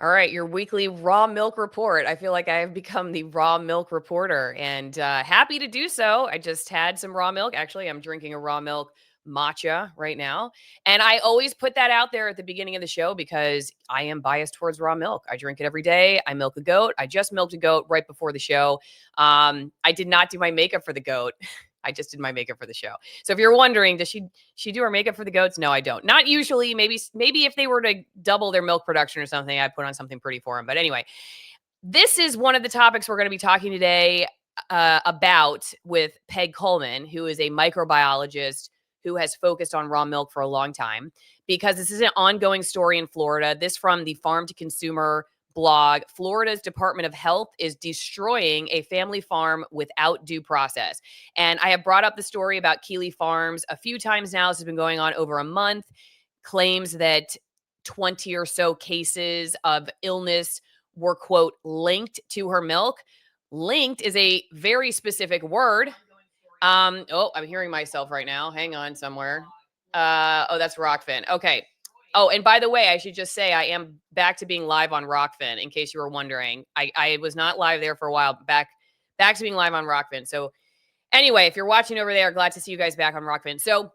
All right, your weekly raw milk report. I feel like I have become the raw milk reporter and happy to do so. I just had some raw milk. Actually, I'm drinking a raw milk matcha right now. And I always put that out there at the beginning of the show because I am biased towards raw milk. I drink it every day. I milk a goat. I just milked a goat right before the show. I did not do my makeup for the goat. I just did my makeup for the show. So if you're wondering, does she do her makeup for the goats? No, I don't. Not usually. Maybe if they were to double their milk production or something, I'd put on something pretty for them. But anyway, this is one of the topics we're going to be talking today about with Peg Coleman, who is a microbiologist who has focused on raw milk for a long time, because this is an ongoing story in Florida. This from the Farm to Consumer blog. Florida's Department of Health is destroying a family farm without due process. And I have brought up the story about Keeley Farms a few times now. This has been going on over a month. Claims that 20 or so cases of illness were, quote, linked to her milk. Linked is a very specific word. Oh, I'm hearing myself right now. Hang on somewhere. Oh, that's Rockfin. Okay. Oh, and by the way, I should just say I am back to being live on Rockfin, in case you were wondering. I was not live there for a while. Back to being live on Rockfin. So anyway, if you're watching over there, glad to see you guys back on Rockfin. So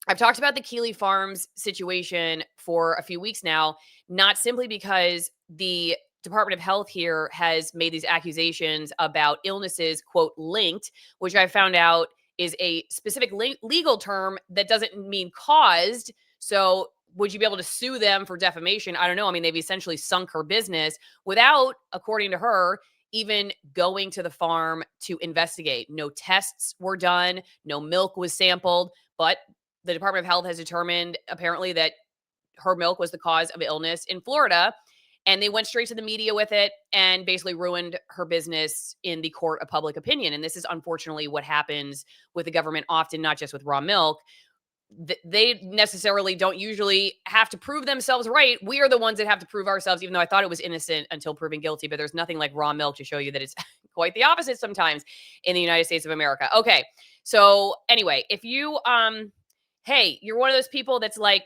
I've talked about the Keeley Farms situation for a few weeks now, not simply because the Department of Health here has made these accusations about illnesses, quote, linked, which I found out is a specific legal term that doesn't mean caused. So would you be able to sue them for defamation? I don't know. I mean, they've essentially sunk her business without, according to her, even going to the farm to investigate. No tests were done, no milk was sampled, but the Department of Health has determined apparently that her milk was the cause of illness in Florida. And they went straight to the media with it and basically ruined her business in the court of public opinion. And this is unfortunately what happens with the government often, not just with raw milk. They necessarily don't usually have to prove themselves right. We are the ones that have to prove ourselves, even though I thought it was innocent until proven guilty. But there's nothing like raw milk to show you that it's quite the opposite sometimes in the United States of America. Okay. So anyway, if you hey, you're one of those people that's like,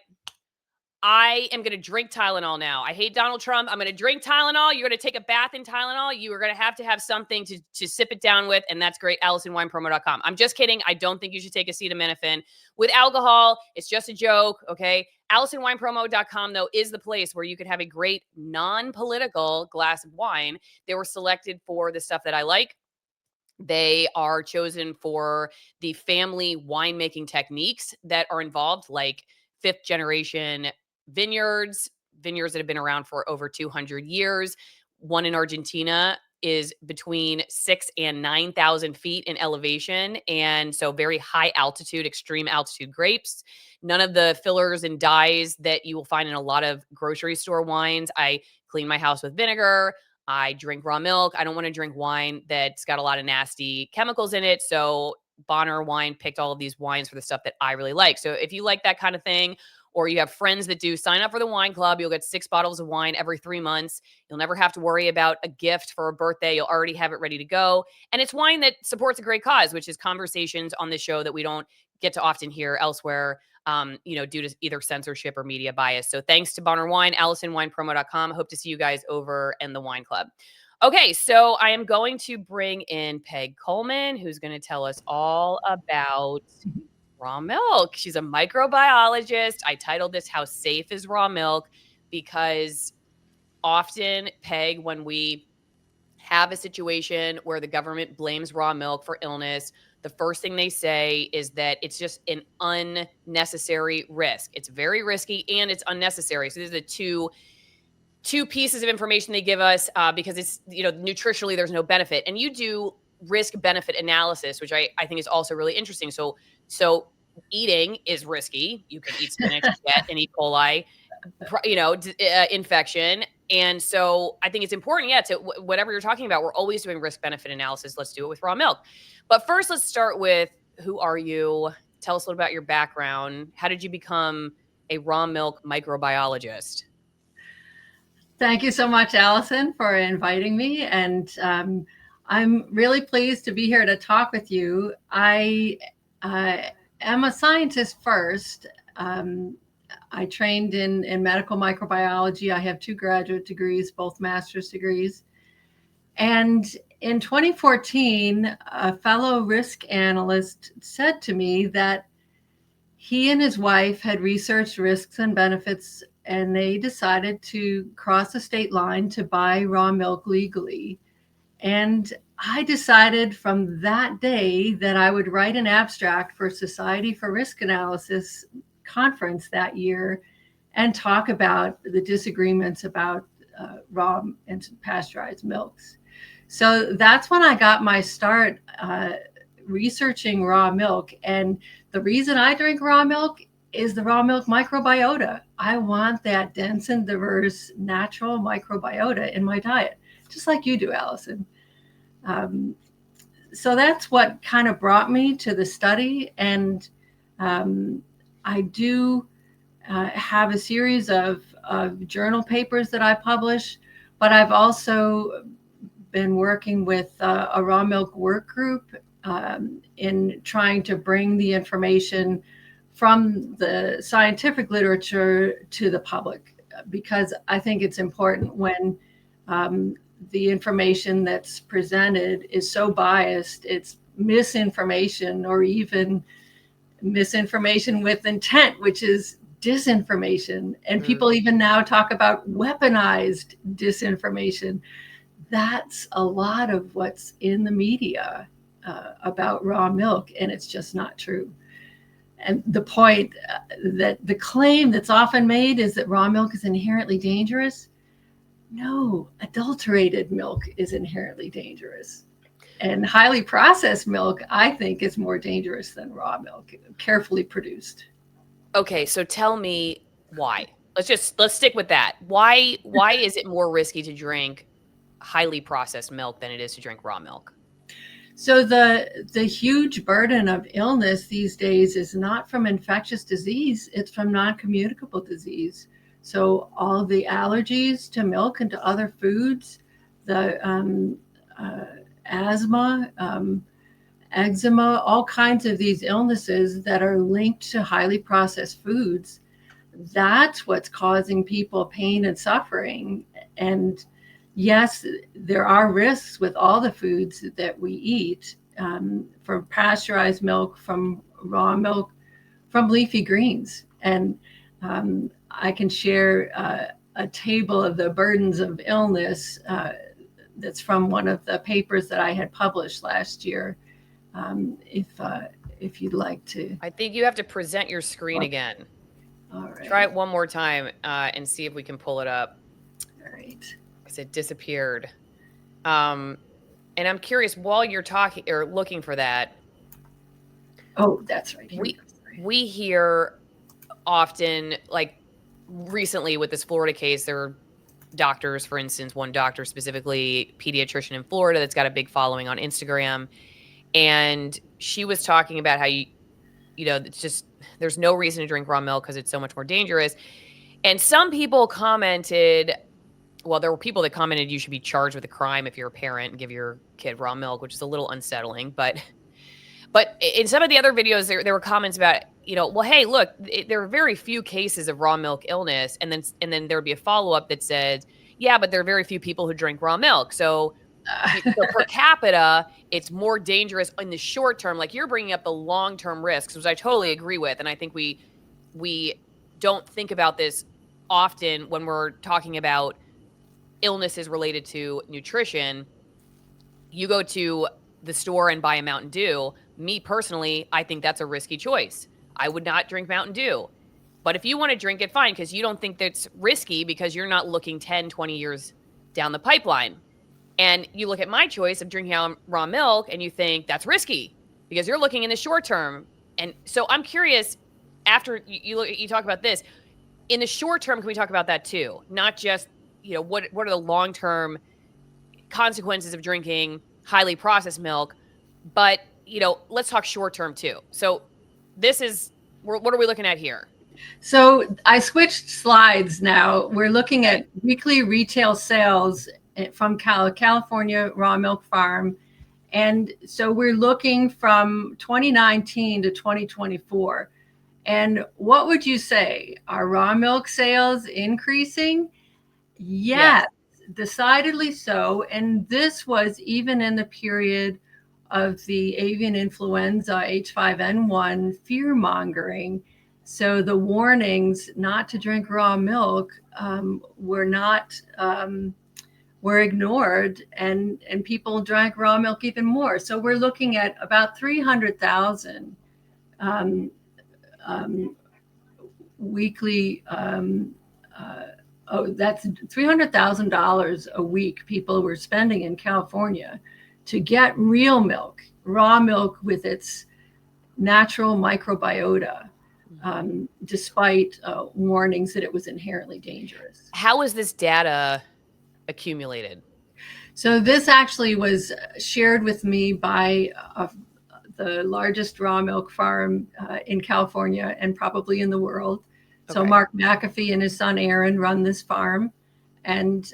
I am going to drink Tylenol now. I hate Donald Trump. I'm going to drink Tylenol. You're going to take a bath in Tylenol. You are going to have something to sip it down with. And that's great. ALISON'S.com. I'm just kidding. I don't think you should take acetaminophen with alcohol. It's just a joke. Okay. ALISON'S.com, though, is the place where you could have a great non-political glass of wine. They were selected for the stuff that I like. They are chosen for the family winemaking techniques that are involved, like fifth generation vineyards that have been around for over 200 years. One in Argentina is between 6,000 and 9,000 feet in elevation. And so very high altitude, extreme altitude grapes. None of the fillers and dyes that you will find in a lot of grocery store wines. I clean my house with vinegar. I drink raw milk. I don't want to drink wine that's got a lot of nasty chemicals in it. So Bonner Wine picked all of these wines for the stuff that I really like. So if you like that kind of thing, or you have friends that do, sign up for the wine club. You'll get 6 bottles of wine every 3 months. You'll never have to worry about a gift for a birthday. You'll already have it ready to go. And it's wine that supports a great cause, which is conversations on this show that we don't get to often hear elsewhere, due to either censorship or media bias. So thanks to Bonner Wine, ALISONWinePromo.com. Hope to see you guys over in the wine club. Okay, so I am going to bring in Peg Coleman, who's going to tell us all about raw milk. She's a microbiologist. I titled this How Safe is Raw Milk because often, Peg, when we have a situation where the government blames raw milk for illness, the first thing they say is that it's just an unnecessary risk. It's very risky and it's unnecessary. So these are the two pieces of information they give us because it's, nutritionally, there's no benefit. And you do risk benefit analysis, which I think is also really interesting. So eating is risky. You can eat spinach, get an E. coli, infection. And so I think it's important, to whatever you're talking about, we're always doing risk benefit analysis. Let's do it with raw milk. But first, let's start with, who are you? Tell us a little about your background. How did you become a raw milk microbiologist? Thank you so much, Allison, for inviting me. And I'm really pleased to be here to talk with you. I am a scientist first. I trained in medical microbiology. I have 2 graduate degrees, both master's degrees. And in 2014, a fellow risk analyst said to me that he and his wife had researched risks and benefits, and they decided to cross the state line to buy raw milk legally. And I decided from that day that I would write an abstract for Society for Risk Analysis conference that year and talk about the disagreements about raw and pasteurized milks. So that's when I got my start researching raw milk. And the reason I drink raw milk is the raw milk microbiota. I want that dense and diverse natural microbiota in my diet, just like you do, Allison. So that's what kind of brought me to the study. And I do have a series of journal papers that I publish, but I've also been working with a raw milk work group in trying to bring the information from the scientific literature to the public, because I think it's important when the information that's presented is so biased, it's misinformation or even misinformation with intent, which is disinformation. And people even now talk about weaponized disinformation. That's a lot of what's in the media about raw milk, and it's just not true. And the point that the claim that's often made is that raw milk is inherently dangerous. No, adulterated milk is inherently dangerous. And highly processed milk, I think, is more dangerous than raw milk, carefully produced. Okay, so tell me why. Let's stick with that. Why is it more risky to drink highly processed milk than it is to drink raw milk? So the huge burden of illness these days is not from infectious disease, it's from non-communicable disease. So all the allergies to milk and to other foods, the asthma, eczema, all kinds of these illnesses that are linked to highly processed foods, that's what's causing people pain and suffering. And yes, there are risks with all the foods that we eat, from pasteurized milk, from raw milk, from leafy greens. And I can share a table of the burdens of illness that's from one of the papers that I had published last year, if you'd like to. I think you have to present your screen again. All right. Try it one more time and see if we can pull it up. All right. Because it disappeared. And I'm curious, while you're talking or looking for that. Oh, that's right. We hear often, like recently with this Florida case, there are doctors, for instance, one doctor specifically, pediatrician in Florida that's got a big following on Instagram. And she was talking about how, it's just, there's no reason to drink raw milk because it's so much more dangerous. And some people commented, well, there were people that commented you should be charged with a crime if you're a parent and give your kid raw milk, which is a little unsettling. But in some of the other videos, there were comments about, well, hey, look, there are very few cases of raw milk illness. And then there would be a follow-up that said, yeah, but there are very few people who drink raw milk. So per capita, it's more dangerous in the short term. Like you're bringing up the long-term risks, which I totally agree with. And I think we don't think about this often when we're talking about illnesses related to nutrition. You go to the store and buy a Mountain Dew. Me personally, I think that's a risky choice. I would not drink Mountain Dew. But if you want to drink it, fine, because you don't think that's risky because you're not looking 10, 20 years down the pipeline. And you look at my choice of drinking raw milk and you think that's risky because you're looking in the short term. And so I'm curious, after you talk about this, in the short term, can we talk about that too? Not just, what are the long-term consequences of drinking highly processed milk, but, let's talk short term too. So what are we looking at here? So I switched slides now. We're looking at weekly retail sales from California Raw Milk Farm. And so we're looking from 2019 to 2024. And what would you say? Are raw milk sales increasing? Yes. Yes, decidedly so. And this was even in the period of the avian influenza H5N1 fear mongering. So the warnings not to drink raw milk were ignored, and people drank raw milk even more. So we're looking at about 300,000 um, um, weekly. That's $300,000 a week people were spending in California to get real milk, raw milk with its natural microbiota, despite warnings that it was inherently dangerous. How is this data accumulated? So this actually was shared with me by the largest raw milk farm in California and probably in the world. So Okay. Mark McAfee and his son Aaron run this farm, and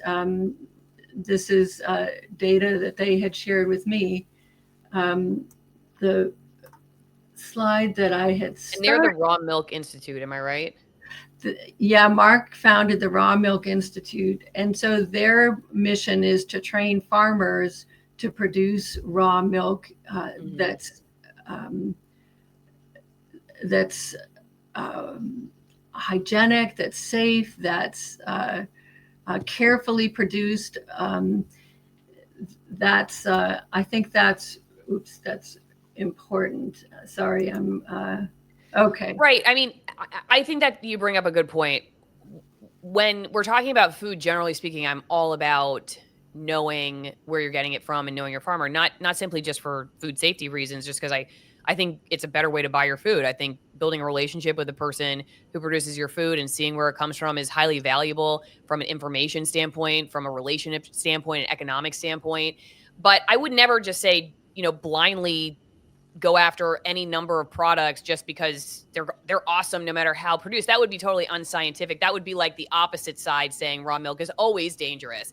this is data that they had shared with me. The slide that I had And they're the started. Raw Milk Institute, am I right? Yeah, Mark founded the Raw Milk Institute. And so their mission is to train farmers to produce raw milk that's um, that's hygienic, that's safe, that's carefully produced. I think that's, oops, that's important. Sorry, okay. Right. I mean, I think that you bring up a good point. When we're talking about food, generally speaking, I'm all about knowing where you're getting it from and knowing your farmer, not simply just for food safety reasons, just because I think it's a better way to buy your food. I think building a relationship with the person who produces your food and seeing where it comes from is highly valuable from an information standpoint, from a relationship standpoint, an economic standpoint. But I would never just say, blindly go after any number of products just because they're awesome no matter how produced. That would be totally unscientific. That would be like the opposite side saying raw milk is always dangerous.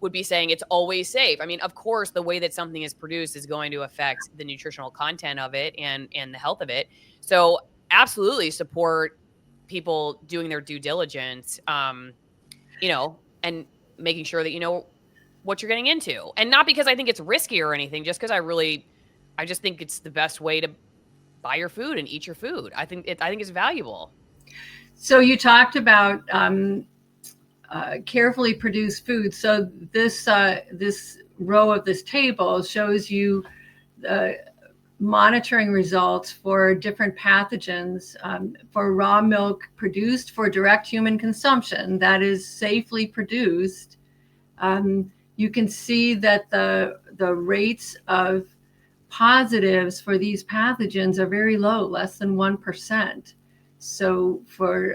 Would be saying it's always safe. I mean, of course, the way that something is produced is going to affect the nutritional content of it and the health of it. So, absolutely support people doing their due diligence. And making sure that you know what you're getting into. And not because I think it's risky or anything, just because I just think it's the best way to buy your food and eat your food. I think it's valuable. So you talked about carefully produced food. So this row of this table shows you monitoring results for different pathogens for raw milk produced for direct human consumption that is safely produced. You can see that the rates of positives for these pathogens are very low, less than 1%. So for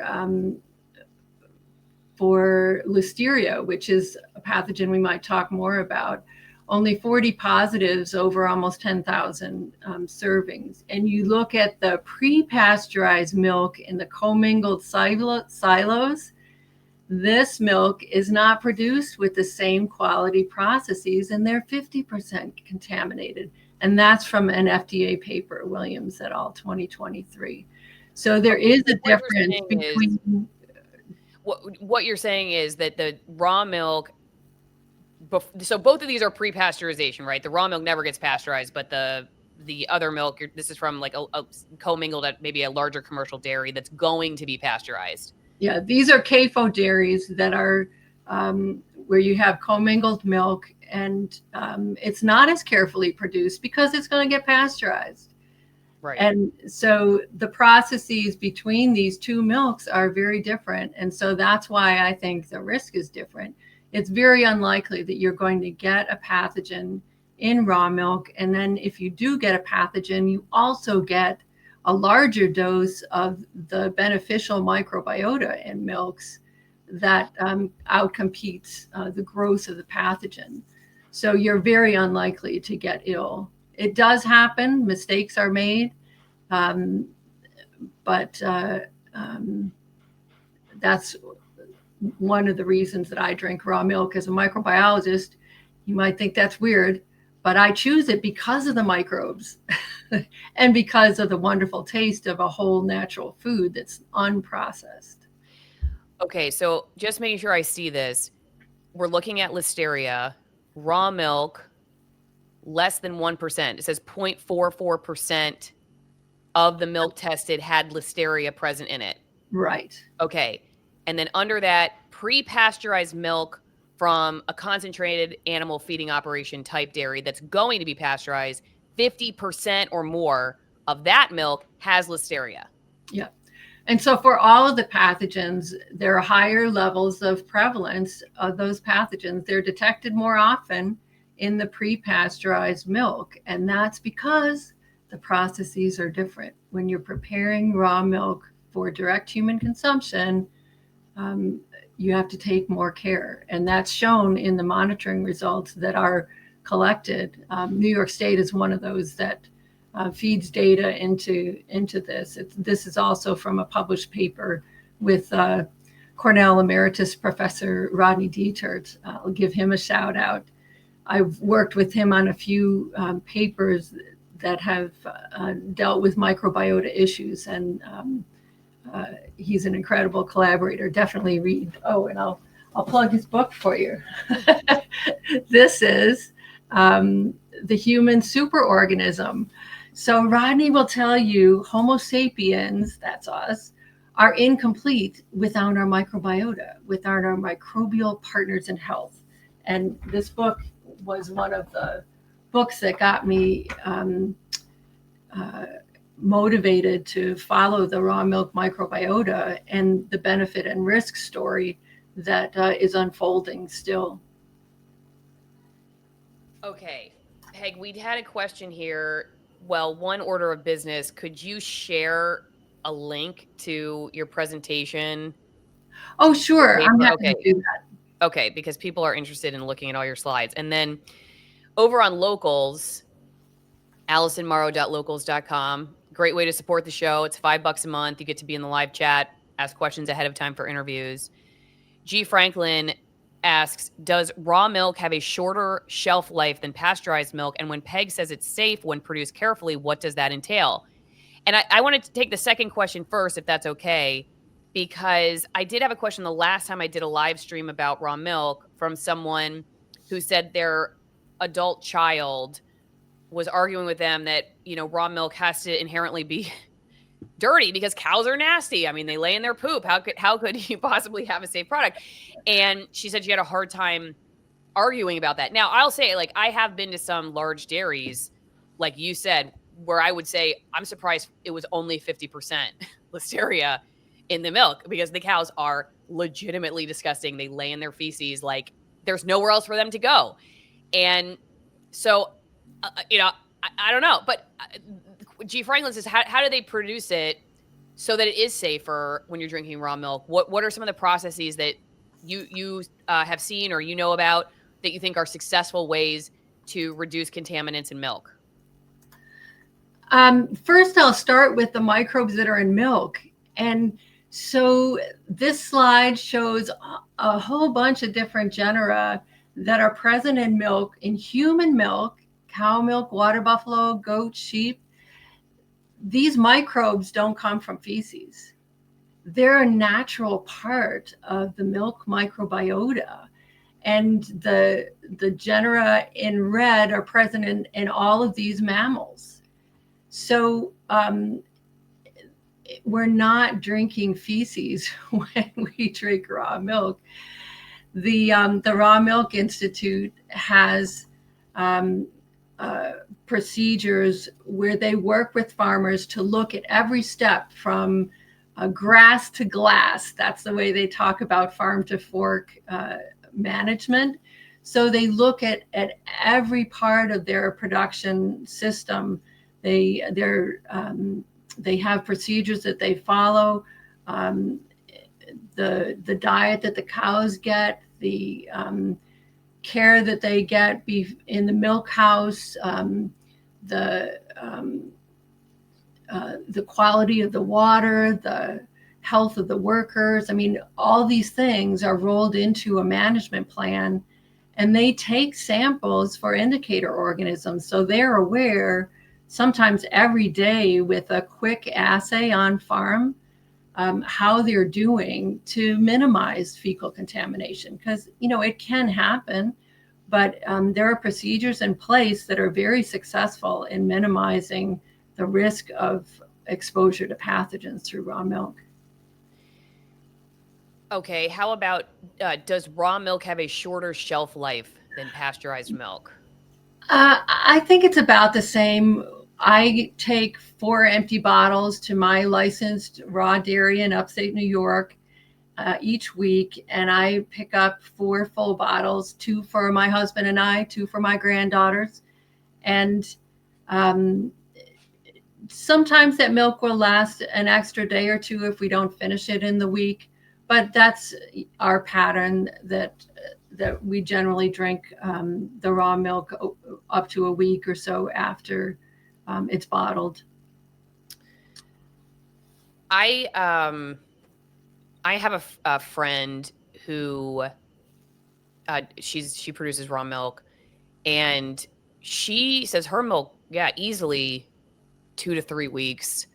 listeria, which is a pathogen we might talk more about, only 40 positives over almost 10,000 servings. And you look at the pre-pasteurized milk in the commingled silos, this milk is not produced with the same quality processes, and they're 50% contaminated. And that's from an FDA paper, Williams et al. 2023. So there is a difference between. What you're saying is that the raw milk. So both of these are pre-pasteurization, right? The raw milk never gets pasteurized, but the other milk, this is from like a commingled at maybe a larger commercial dairy that's going to be pasteurized. Yeah, these are CAFO dairies that are where you have commingled milk, and it's not as carefully produced because it's going to get pasteurized. Right. And so the processes between these two milks are very different. And so that's why I think the risk is different. It's very unlikely that you're going to get a pathogen in raw milk. And then if you do get a pathogen, you also get a larger dose of the beneficial microbiota in milks that outcompetes the growth of the pathogen. So you're very unlikely to get ill. It does happen, mistakes are made, but that's one of the reasons that I drink raw milk as a microbiologist. You might think that's weird, but I choose it because of the microbes and because of the wonderful taste of a whole natural food that's unprocessed. Okay, so just making sure I see this. We're looking at listeria, raw milk, less than 1%. It says 0.44% of the milk tested had listeria present in it. Right. Okay. And then under that, pre-pasteurized milk from a concentrated animal feeding operation type dairy that's going to be pasteurized, 50% or more of that milk has listeria. Yeah. And so for all of the pathogens, there are higher levels of prevalence of those pathogens. They're detected more often in the pre-pasteurized milk. And that's because the processes are different. When you're preparing raw milk for direct human consumption, you have to take more care. And that's shown in the monitoring results that are collected. New York State is one of those that feeds data into this. This is also from a published paper with Cornell Emeritus Professor Rodney Dietert. I'll give him a shout out. I've worked with him on a few papers that have dealt with microbiota issues, and he's an incredible collaborator. Definitely read. Oh, and I'll plug his book for you. This is The Human Superorganism. So Rodney will tell you Homo sapiens, that's us, are incomplete without our microbiota, without our microbial partners in health. And this book was one of the books that got me motivated to follow the raw milk microbiota and the benefit and risk story that is unfolding still. Okay. Peg, we'd had a question here. Well, one order of business, could you share a link to your presentation? Oh, sure. I'm happy Okay. to do that. Okay, because people are interested in looking at all your slides. And then over on Locals, AlisonMorrow.locals.com. Great way to support the show. It's $5 a month. You get to be in the live chat, ask questions ahead of time for interviews. G. Franklin asks, does raw milk have a shorter shelf life than pasteurized milk? And when Peg says it's safe when produced carefully, what does that entail? And I wanted to take the second question first, if that's okay, because I did have a question the last time I did a live stream about raw milk from someone who said their adult child was arguing with them that, raw milk has to inherently be dirty because cows are nasty. I mean, they lay in their poop. How could you possibly have a safe product? And she said she had a hard time arguing about that. Now, I'll say, like, I have been to some large dairies, like you said, where I would say I'm surprised it was only 50% listeria in the milk because the cows are legitimately disgusting. They lay in their feces like there's nowhere else for them to go. And so, I don't know. But G. Franklin says, how do they produce it so that it is safer when you're drinking raw milk? What are some of the processes that you have seen or you know about that you think are successful ways to reduce contaminants in milk? First, I'll start with the microbes that are in milk. And so this slide shows a whole bunch of different genera that are present in milk, in human milk, cow milk, water buffalo, goat, sheep. These microbes don't come from feces. They're a natural part of the milk microbiota. And the genera in red are present in all of these mammals. So we're not drinking feces when we drink raw milk. The Raw Milk Institute has procedures where they work with farmers to look at every step from grass to glass. That's the way they talk about farm to fork management. So they look at every part of their production system. They have procedures that they follow. The diet that the cows get, the care that they get in the milk house, the quality of the water, the health of the workers. I mean, all these things are rolled into a management plan, and they take samples for indicator organisms. So they're aware sometimes every day with a quick assay on farm how they're doing to minimize fecal contamination, because it can happen, but there are procedures in place that are very successful in minimizing the risk of exposure to pathogens through raw milk. Okay, how about, does raw milk have a shorter shelf life than pasteurized milk? I think it's about the same. I take 4 empty bottles to my licensed raw dairy in upstate New York each week, and I pick up 4 full bottles, 2 for my husband and I, 2 for my granddaughters. And um, sometimes that milk will last an extra day or two if we don't finish it in the week, but that's our pattern, that we generally drink the raw milk up to a week or so after it's bottled. I have a friend who she produces raw milk, and she says her milk, yeah, easily 2 to 3 weeks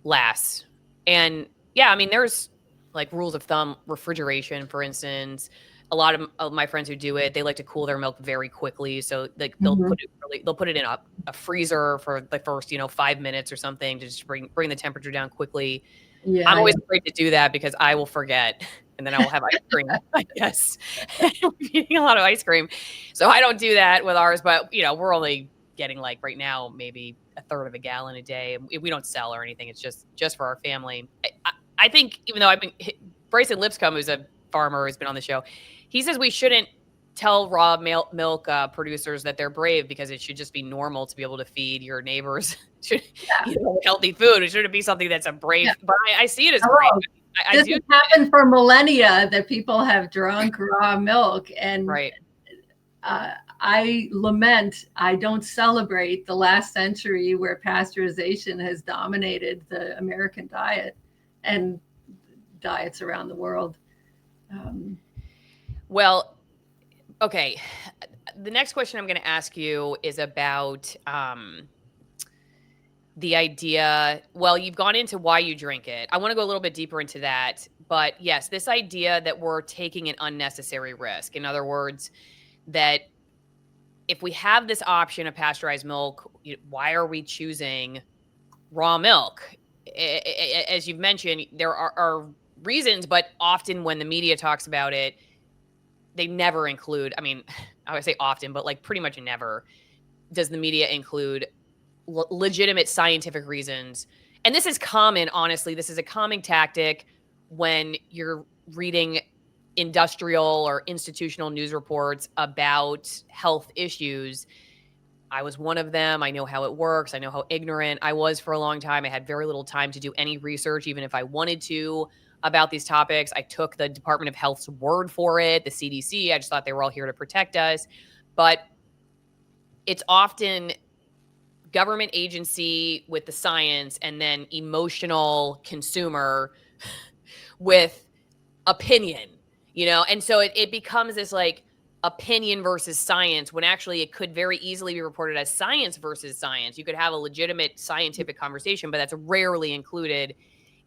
lasts. And yeah, I mean, there's like rules of thumb, refrigeration, for instance. A lot of my friends who do it, they like to cool their milk very quickly. So like Mhm. they'll put it in a freezer for the first, 5 minutes or something to just bring the temperature down quickly. I'm Yeah, always yeah. afraid to do that because I will forget, and then I will have ice cream, I guess. I'm eating a lot of ice cream. So I don't do that with ours, but, we're only getting, like, right now, maybe a third of a gallon a day, and we don't sell or anything. It's just for our family. I think even though I've been Bryson Lipscomb, who's a farmer, who's been on the show, he says we shouldn't tell raw milk producers that they're brave because it should just be normal to be able to feed your neighbors should, healthy food. It shouldn't be something that's a Yeah. brave, but I see it as brave. Hello. I This do. has happened for millennia, that people have drunk raw milk, and Right. I lament, I don't celebrate the last century where pasteurization has dominated the American diet and diets around the world. Um, Well, okay. The next question I'm going to ask you is about the idea. Well, you've gone into why you drink it. I want to go a little bit deeper into that. But yes, this idea that we're taking an unnecessary risk. In other words, that if we have this option of pasteurized milk, why are we choosing raw milk? As you've mentioned, there are reasons, but often when the media talks about it, they never include, I mean, I would say often, but like pretty much never does the media include legitimate scientific reasons. And this is common, honestly. This is a common tactic when you're reading industrial or institutional news reports about health issues. I was one of them. I know how it works. I know how ignorant I was for a long time. I had very little time to do any research, even if I wanted to, about these topics. I took the Department of Health's word for it, the CDC. I just thought they were all here to protect us. But it's often government agency with the science and then emotional consumer with opinion, And so it becomes this like opinion versus science when actually it could very easily be reported as science versus science. You could have a legitimate scientific conversation, but that's rarely included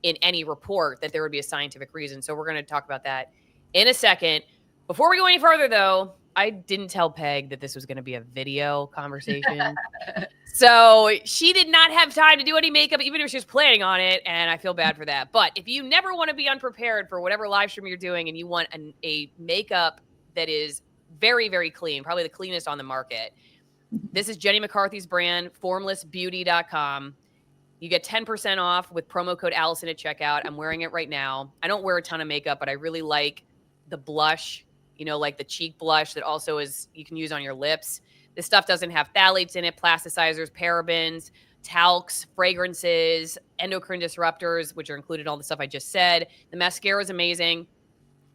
in any report that there would be a scientific reason. So we're going to talk about that in a second. Before we go any further, though, I didn't tell Peg that this was going to be a video conversation. So she did not have time to do any makeup, even if she was planning on it. And I feel bad for that. But if you never want to be unprepared for whatever live stream you're doing and you want a makeup that is very, very clean, probably the cleanest on the market, this is Jenny McCarthy's brand, formlessbeauty.com. You get 10% off with promo code Allison at checkout. I'm wearing it right now. I don't wear a ton of makeup, but I really like the blush, like the cheek blush that also you can use on your lips. This stuff doesn't have phthalates in it, plasticizers, parabens, talcs, fragrances, endocrine disruptors, which are included in all the stuff I just said. The mascara is amazing.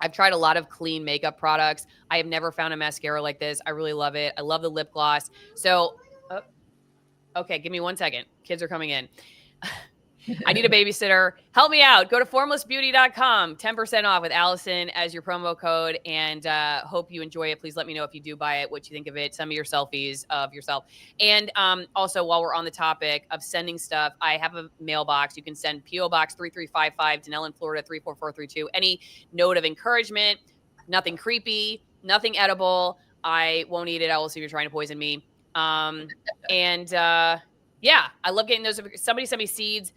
I've tried a lot of clean makeup products. I have never found a mascara like this. I really love it. I love the lip gloss. So, okay, give me 1 second. Kids are coming in. I need a babysitter. Help me out. Go to formlessbeauty.com. 10% off with Allison as your promo code. And hope you enjoy it. Please let me know if you do buy it, what you think of it, some of your selfies of yourself. And also, while we're on the topic of sending stuff, I have a mailbox. You can send P.O. Box 3355, Denellen, Florida 34432. Any note of encouragement, nothing creepy, nothing edible. I won't eat it. I will see if you're trying to poison me. And yeah, I love getting those. Somebody sent me seeds,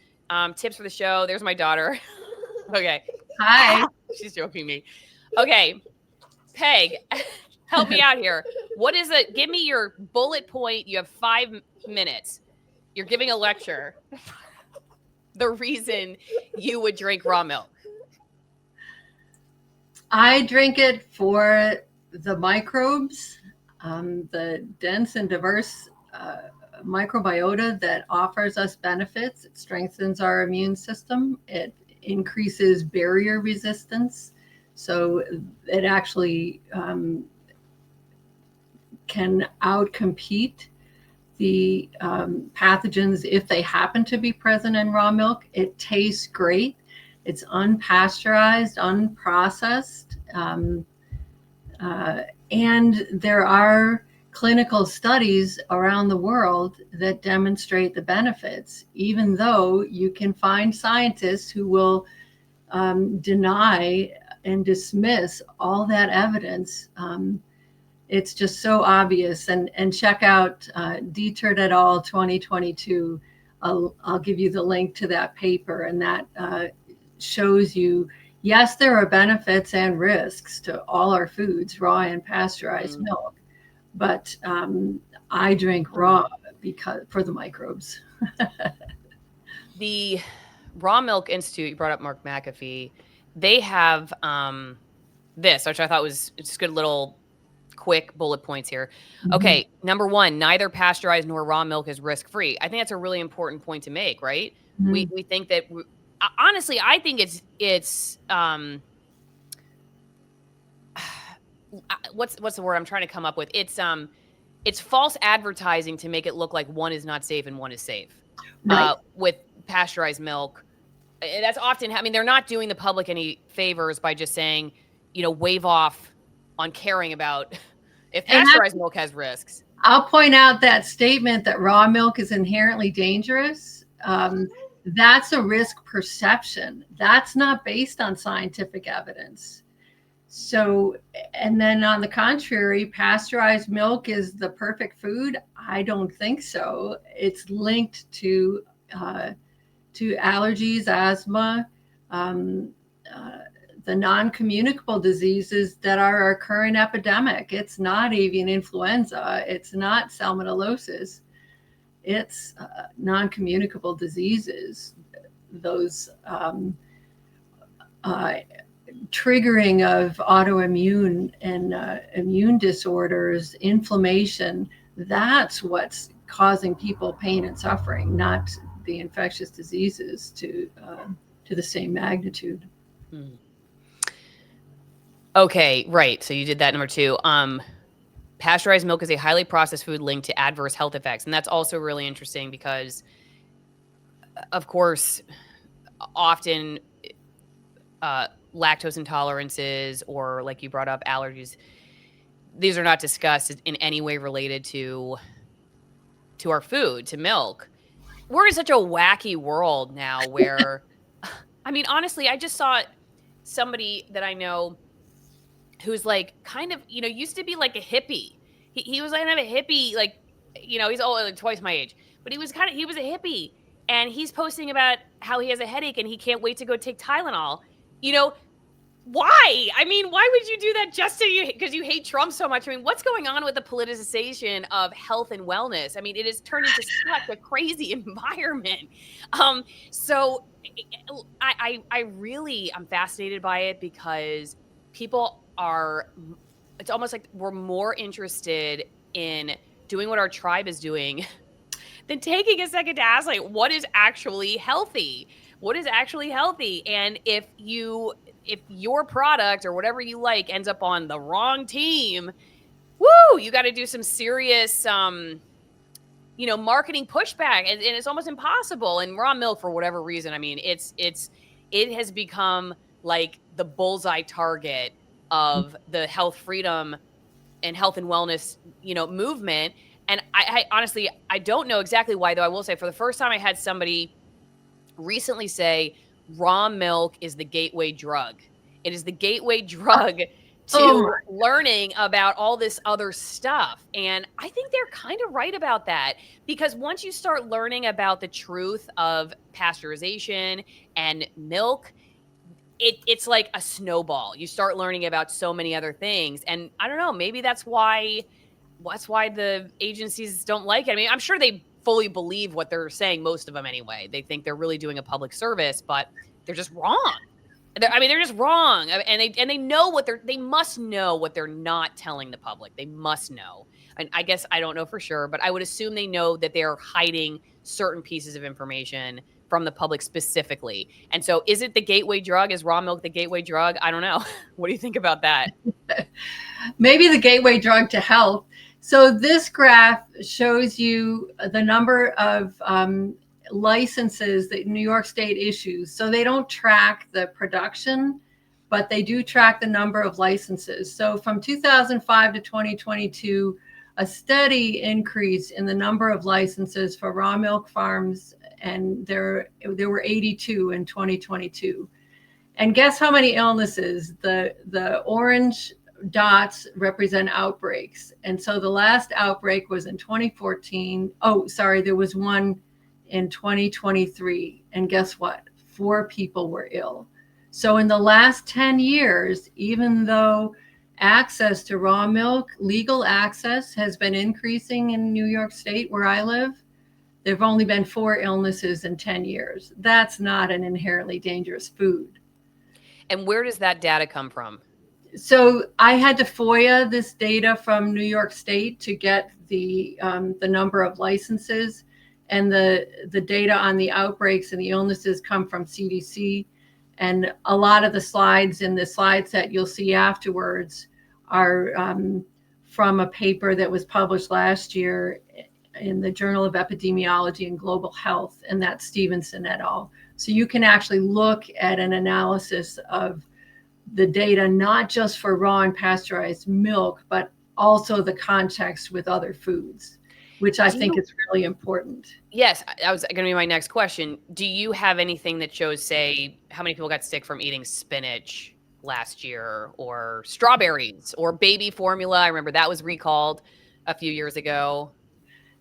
tips for the show. There's my daughter. Okay. Hi. She's joking me. Okay. Peg, help me out here. What is it? Give me your bullet point. You have 5 minutes. You're giving a lecture. The reason you would drink raw milk. I drink it for the microbes, the dense and diverse microbiota that offers us benefits. It strengthens our immune system. It increases barrier resistance. So it actually can outcompete the pathogens if they happen to be present in raw milk. It tastes great. It's unpasteurized, unprocessed. And there are clinical studies around the world that demonstrate the benefits, even though you can find scientists who will deny and dismiss all that evidence. It's just so obvious. And check out Dietert et al. 2022. I'll give you the link to that paper, and that shows you, yes, there are benefits and risks to all our foods, raw and pasteurized milk. But I drink raw because for the microbes. The Raw Milk Institute, you brought up Mark McAfee. They have this, which I thought was just good little quick bullet points here. Okay, number one, neither pasteurized nor raw milk is risk-free. I think that's a really important point to make, right? We think that honestly, I think it's what's the word I'm trying to come up with? It's false advertising to make it look like one is not safe and one is safe. Right. With pasteurized milk, that's often, I mean, they're not doing the public any favors by just saying, wave off on caring about if pasteurized milk has risks. I'll point out that statement that raw milk is inherently dangerous. That's a risk perception. That's not based on scientific evidence. So, and then on the contrary, pasteurized milk is the perfect food. I don't think so. It's linked to allergies, asthma, the non-communicable diseases that are our current epidemic. It's not avian influenza. It's not salmonellosis. It's non-communicable diseases. Those triggering of autoimmune and immune disorders, inflammation, that's what's causing people pain and suffering, not the infectious diseases to the same magnitude. Okay, right. So you did that number two. Pasteurized milk is a highly processed food linked to adverse health effects. And that's also really interesting because, of course, often lactose intolerances or, like you brought up, allergies, these are not discussed in any way related to our food, to milk. We're in such a wacky world now where, I mean, honestly, I just saw somebody that I know who's like kind of, used to be like a hippie. He was kind of a hippie, like, he's like twice my age, but he was a hippie, and he's posting about how he has a headache and he can't wait to go take Tylenol. Why? I mean, why would you do that just because you hate Trump so much? I mean, what's going on with the politicization of health and wellness? I mean, it is turning into such a crazy environment. So I'm fascinated by it because people it's almost like we're more interested in doing what our tribe is doing than taking a second to ask, like, what is actually healthy? What is actually healthy? And if your product or whatever you like ends up on the wrong team, you got to do some serious, marketing pushback, and it's almost impossible. And raw milk, for whatever reason, I mean, it has become like the bullseye target of the health freedom and health and wellness, movement. And I honestly, I don't know exactly why, though. I will say, for the first time, I had somebody recently say raw milk is the gateway drug. It is the gateway drug Oh to learning about all this other stuff. And I think they're kind of right about that, because once you start learning about the truth of pasteurization and milk, it's like a snowball. You start learning about so many other things. And I don't know, maybe that's why the agencies don't like it. I mean, I'm sure they fully believe what they're saying, most of them anyway. They think they're really doing a public service, but they're just wrong. They're just wrong, and they know they must know what they're not telling the public. They must know, and I guess I don't know for sure, but I would assume they know that they are hiding certain pieces of information from the public specifically. And so, is it the gateway drug? Is raw milk the gateway drug? I don't know. What do you think about that? maybe the gateway drug to health. So this graph shows you the number of licenses that New York State issues. So they don't track the production, but they do track the number of licenses. So from 2005 to 2022, a steady increase in the number of licenses for raw milk farms, and there were 82 in 2022. And guess how many illnesses? The orange dots represent outbreaks. And so the last outbreak was in 2014. Oh, sorry, there was one in 2023. And guess what? 4 people were ill. So in the last 10 years, even though access to raw milk, legal access, has been increasing in New York State where I live, there have only been 4 illnesses in 10 years. That's not an inherently dangerous food. And where does that data come from? So I had to FOIA this data from New York State to get the number of licenses, and the data on the outbreaks and the illnesses come from CDC. And a lot of the slides in the slide set you'll see afterwards are from a paper that was published last year in the Journal of Epidemiology and Global Health, and that's Stevenson et al. So you can actually look at an analysis of the data, not just for raw and pasteurized milk, but also the context with other foods, which I think is really important. Yes, that was going to be my next question. Do you have anything that shows, say, how many people got sick from eating spinach last year, or strawberries, or baby formula? I remember that was recalled a few years ago.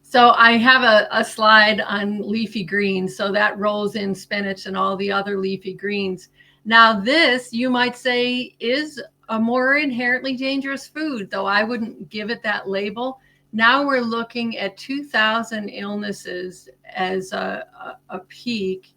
So I have a slide on leafy greens. So that rolls in spinach and all the other leafy greens. Now, this, you might say, is a more inherently dangerous food, though I wouldn't give it that label. Now we're looking at 2,000 illnesses as a peak.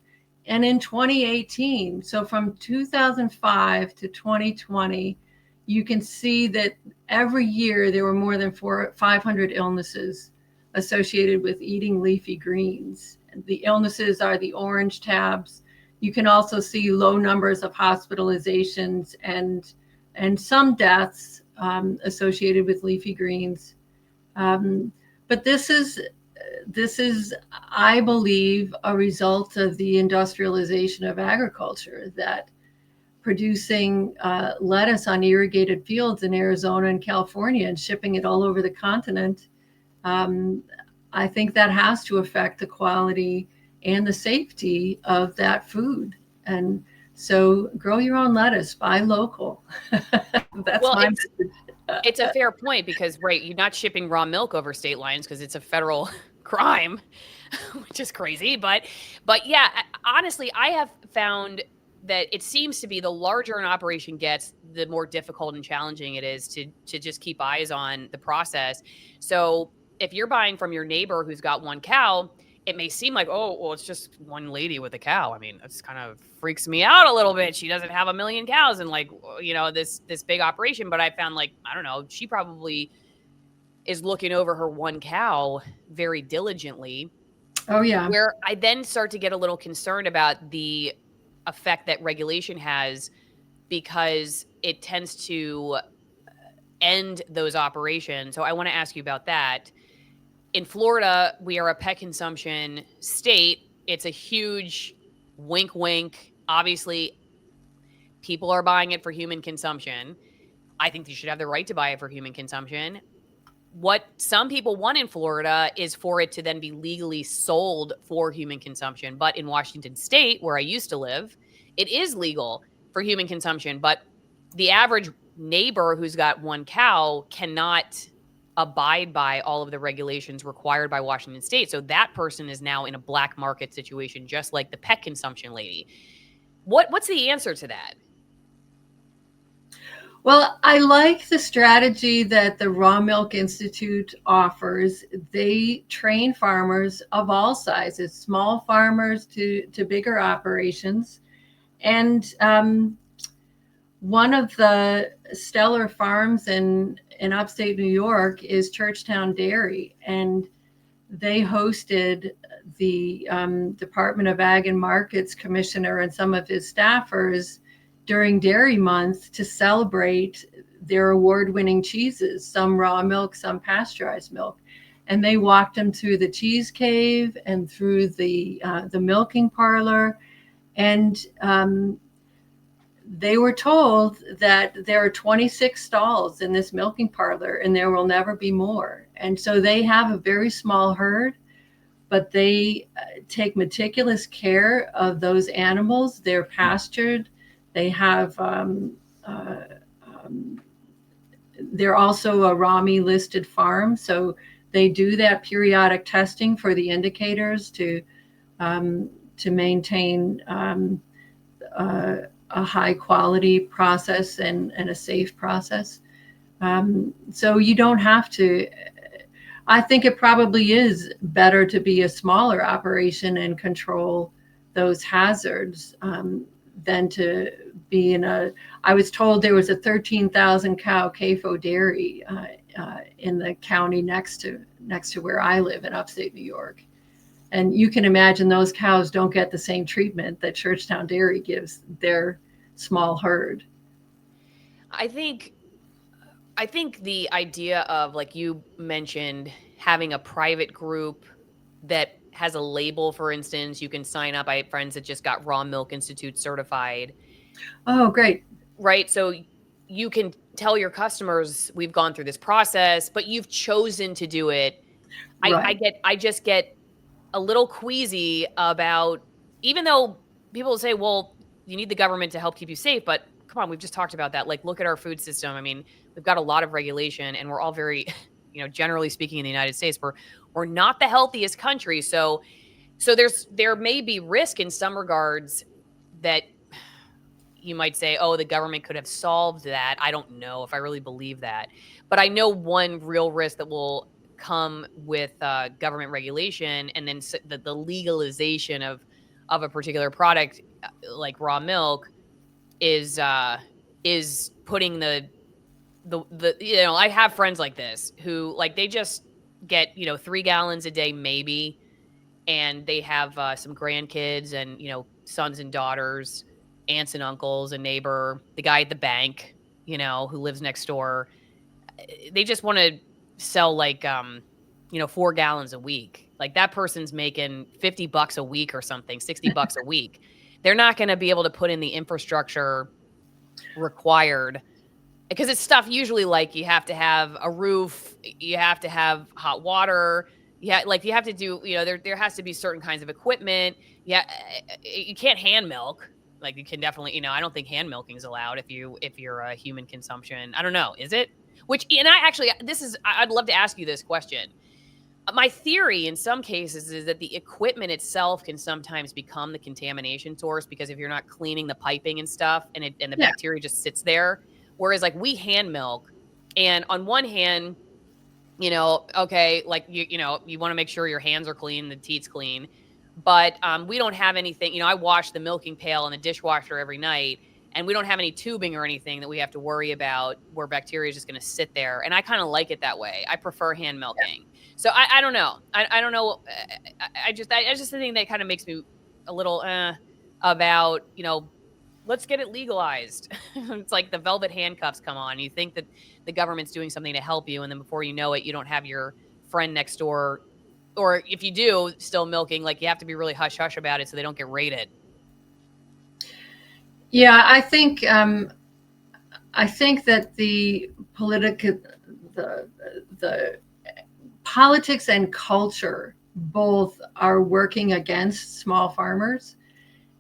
And in 2018, so from 2005 to 2020, you can see that every year there were more than 500 illnesses associated with eating leafy greens. The illnesses are the orange tabs. You can also see low numbers of hospitalizations and some deaths associated with leafy greens. But this is, I believe, a result of the industrialization of agriculture, that producing lettuce on irrigated fields in Arizona and California and shipping it all over the continent. I think that has to affect the quality and the safety of that food. And so grow your own lettuce, buy local. That's my message. It's a fair point, because, right, you're not shipping raw milk over state lines because it's a federal crime, which is crazy. But yeah, honestly, I have found that it seems to be the larger an operation gets, the more difficult and challenging it is to just keep eyes on the process. So if you're buying from your neighbor who's got 1 cow, it may seem like, oh, well, it's just one lady with a cow. I mean, that's kind of freaks me out a little bit. She doesn't have a million cows and, like, this big operation. But I found, like, I don't know, she probably is looking over her 1 cow very diligently. Oh, yeah. Where I then start to get a little concerned about the effect that regulation has, because it tends to end those operations. So I want to ask you about that. in Florida, we are a pet consumption state. It's a huge wink, wink. Obviously, people are buying it for human consumption. I think you should have the right to buy it for human consumption. What some people want in Florida is for it to then be legally sold for human consumption. But in Washington state, where I used to live, it is legal for human consumption. But the average neighbor who's got one cow cannot abide by all of the regulations required by Washington state. So that person is now in a black market situation, just like the pet consumption lady. What's the answer to that? Well, I like the strategy that the Raw Milk Institute offers. They train farmers of all sizes, small farmers to bigger operations. And one of the stellar farms in upstate New York is Churchtown Dairy. And they hosted the Department of Ag and Markets commissioner and some of his staffers during Dairy Month to celebrate their award-winning cheeses, some raw milk, some pasteurized milk. And they walked them through the cheese cave and through the milking parlor. And they were told that there are 26 stalls in this milking parlor and there will never be more. And so they have a very small herd, but they take meticulous care of those animals. They're pastured. They have, they're also a RAMI listed farm. So they do that periodic testing for the indicators to maintain a high quality process and a safe process. So you don't have to, I think it probably is better to be a smaller operation and control those hazards than to be in a, I was told there was a 13,000 cow CAFO dairy in the county next to where I live in upstate New York. And you can imagine those cows don't get the same treatment that Churchtown Dairy gives their small herd. I think the idea of, like you mentioned, having a private group that has a label, for instance, you can sign up. I have friends that just got Raw Milk Institute certified. Oh, great. Right. So you can tell your customers, we've gone through this process, but you've chosen to do it. Right. I just get a little queasy about, even though people say, well, you need the government to help keep you safe, but come on, we've just talked about that. Like, look at our food system. I mean, we've got a lot of regulation and we're all very, generally speaking in the United States, we're not the healthiest country. So there may be risk in some regards that you might say, oh, the government could have solved that. I don't know if I really believe that. But I know one real risk that will come with government regulation, and then the legalization of a particular product like raw milk is putting I have friends like this who, like, they just get 3 gallons a day maybe, and they have some grandkids and sons and daughters, aunts and uncles, a neighbor, the guy at the bank, who lives next door. They just want to sell, like, 4 gallons a week. Like, that person's making $50 a week or something, $60 a week. They're not going to be able to put in the infrastructure required, because it's stuff usually like you have to have a roof, you have to have hot water. Yeah, like you have to do, there has to be certain kinds of equipment. Yeah, you can't hand milk. Like, you can definitely, I don't think hand milking is allowed if you're a human consumption. I don't know, is it? Which, and I actually, I'd love to ask you this question. My theory in some cases is that the equipment itself can sometimes become the contamination source, because if you're not cleaning the piping and stuff, and the Yeah. bacteria just sits there. Whereas, like, we hand milk, and on one hand, okay, like, you want to make sure your hands are clean, the teat's clean, but we don't have anything. I wash the milking pail in the dishwasher every night, and we don't have any tubing or anything that we have to worry about where bacteria is just going to sit there. And I kind of like it that way. I prefer hand milking. So I don't know. I don't know. I just think that kind of makes me a little about, let's get it legalized. It's like the velvet handcuffs come on. You think that the government's doing something to help you, and then before you know it, you don't have your friend next door, or if you do still milking, like you have to be really hush hush about it so they don't get raided. Yeah, I think that the the the politics and culture both are working against small farmers.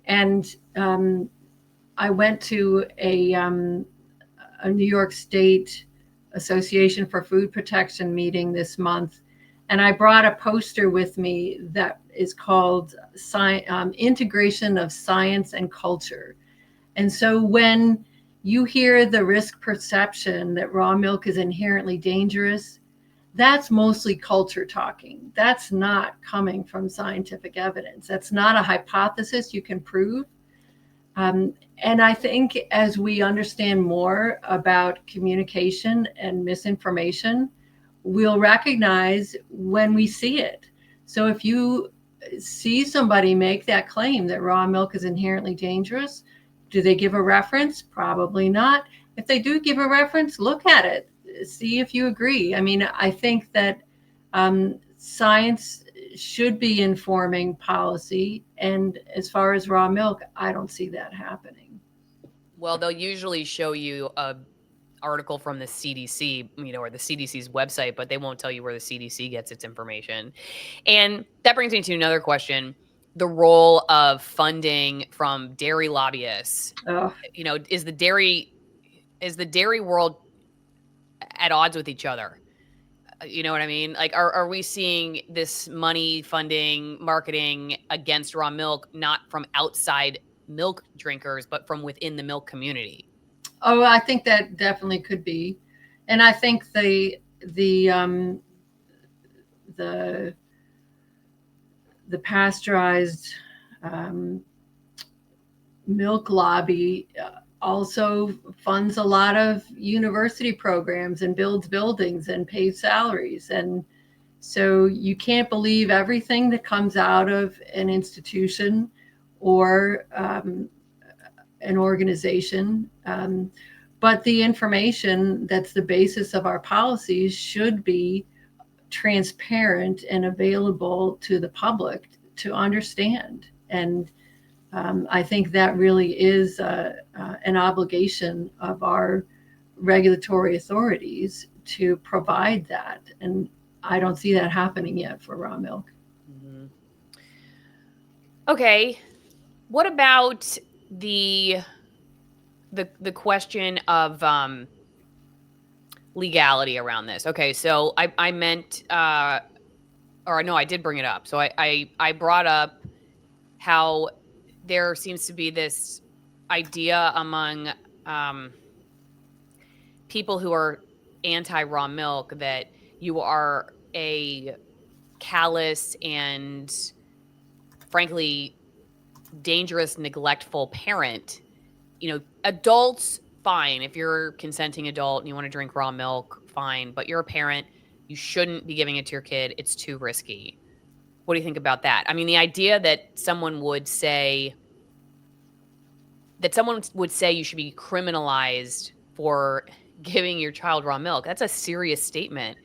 And I went to a New York State Association for Food Protection meeting this month, and I brought a poster with me that is called Integration of Science and Culture. And so when you hear the risk perception that raw milk is inherently dangerous, that's mostly culture talking. That's not coming from scientific evidence. That's not a hypothesis you can prove. And I think as we understand more about communication and misinformation, we'll recognize when we see it. So if you see somebody make that claim that raw milk is inherently dangerous, do they give a reference? Probably not. If they do give a reference, look at it, see if you agree. I mean, I think that science should be informing policy. And as far as raw milk, I don't see that happening. Well, they'll usually show you a article from the CDC, or the CDC's website, but they won't tell you where the CDC gets its information. And that brings me to another question. The role of funding from dairy lobbyists. Oh, Is the dairy world at odds with each other? You know what I mean? Like, are we seeing this money funding marketing against raw milk, not from outside milk drinkers, but from within the milk community? oh, I think that definitely could be. And I think the the pasteurized um, milk lobby also funds a lot of university programs and builds buildings and pays salaries. And so you can't believe everything that comes out of an institution or an organization. But the information that's the basis of our policies should be transparent and available to the public to understand. And I think that really is an obligation of our regulatory authorities to provide that. And I don't see that happening yet for raw milk. Mhm. Okay. What about the question of legality around this? Okay, so I meant or no, I did bring it up. So I brought up how there seems to be this idea among um, people who are anti raw milk that you are a callous and frankly dangerous, neglectful parent. Adults, fine. If you're a consenting adult and you want to drink raw milk, fine. But you're a parent, you shouldn't be giving it to your kid. It's too risky. What do you think about that? I mean, the idea that someone would say you should be criminalized for giving your child raw milk. That's a serious statement.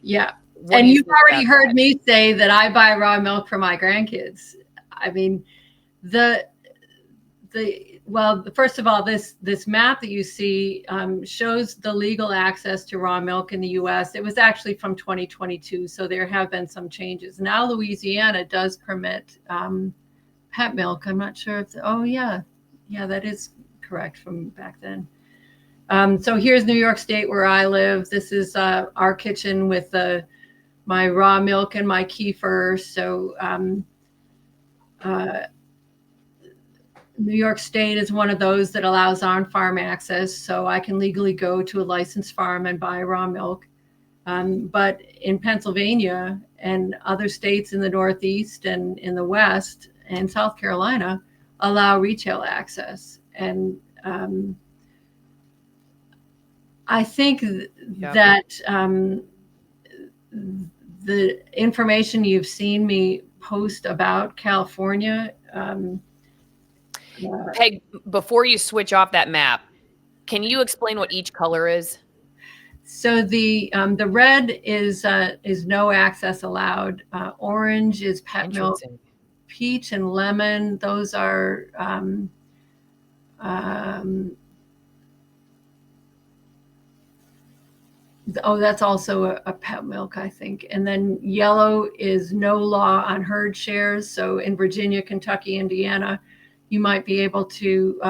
Yeah. What do And you you've think already about heard that? me say that I buy raw milk for my grandkids. I mean, the first of all, this map that you see shows the legal access to raw milk in the U.S. It was actually from 2022, so there have been some changes. Now Louisiana does permit pet milk. I'm not sure if, oh yeah, that is correct from back then. So here's New York State where I live. This is our kitchen with my raw milk and my kefir. So New York State is one of those that allows on-farm access, so I can legally go to a licensed farm and buy raw milk. But in Pennsylvania and other states in the Northeast and in the West and South Carolina allow retail access. And I think Yep. that the information you've seen me post about California. Peg, before you switch off that map, can you explain what each color is? So the red is no access allowed. Orange is pet milk. Interesting. Peach and lemon, those are oh, that's also a pet milk, I think. And then yellow is no law on herd shares. So in Virginia, Kentucky, Indiana, you might be able to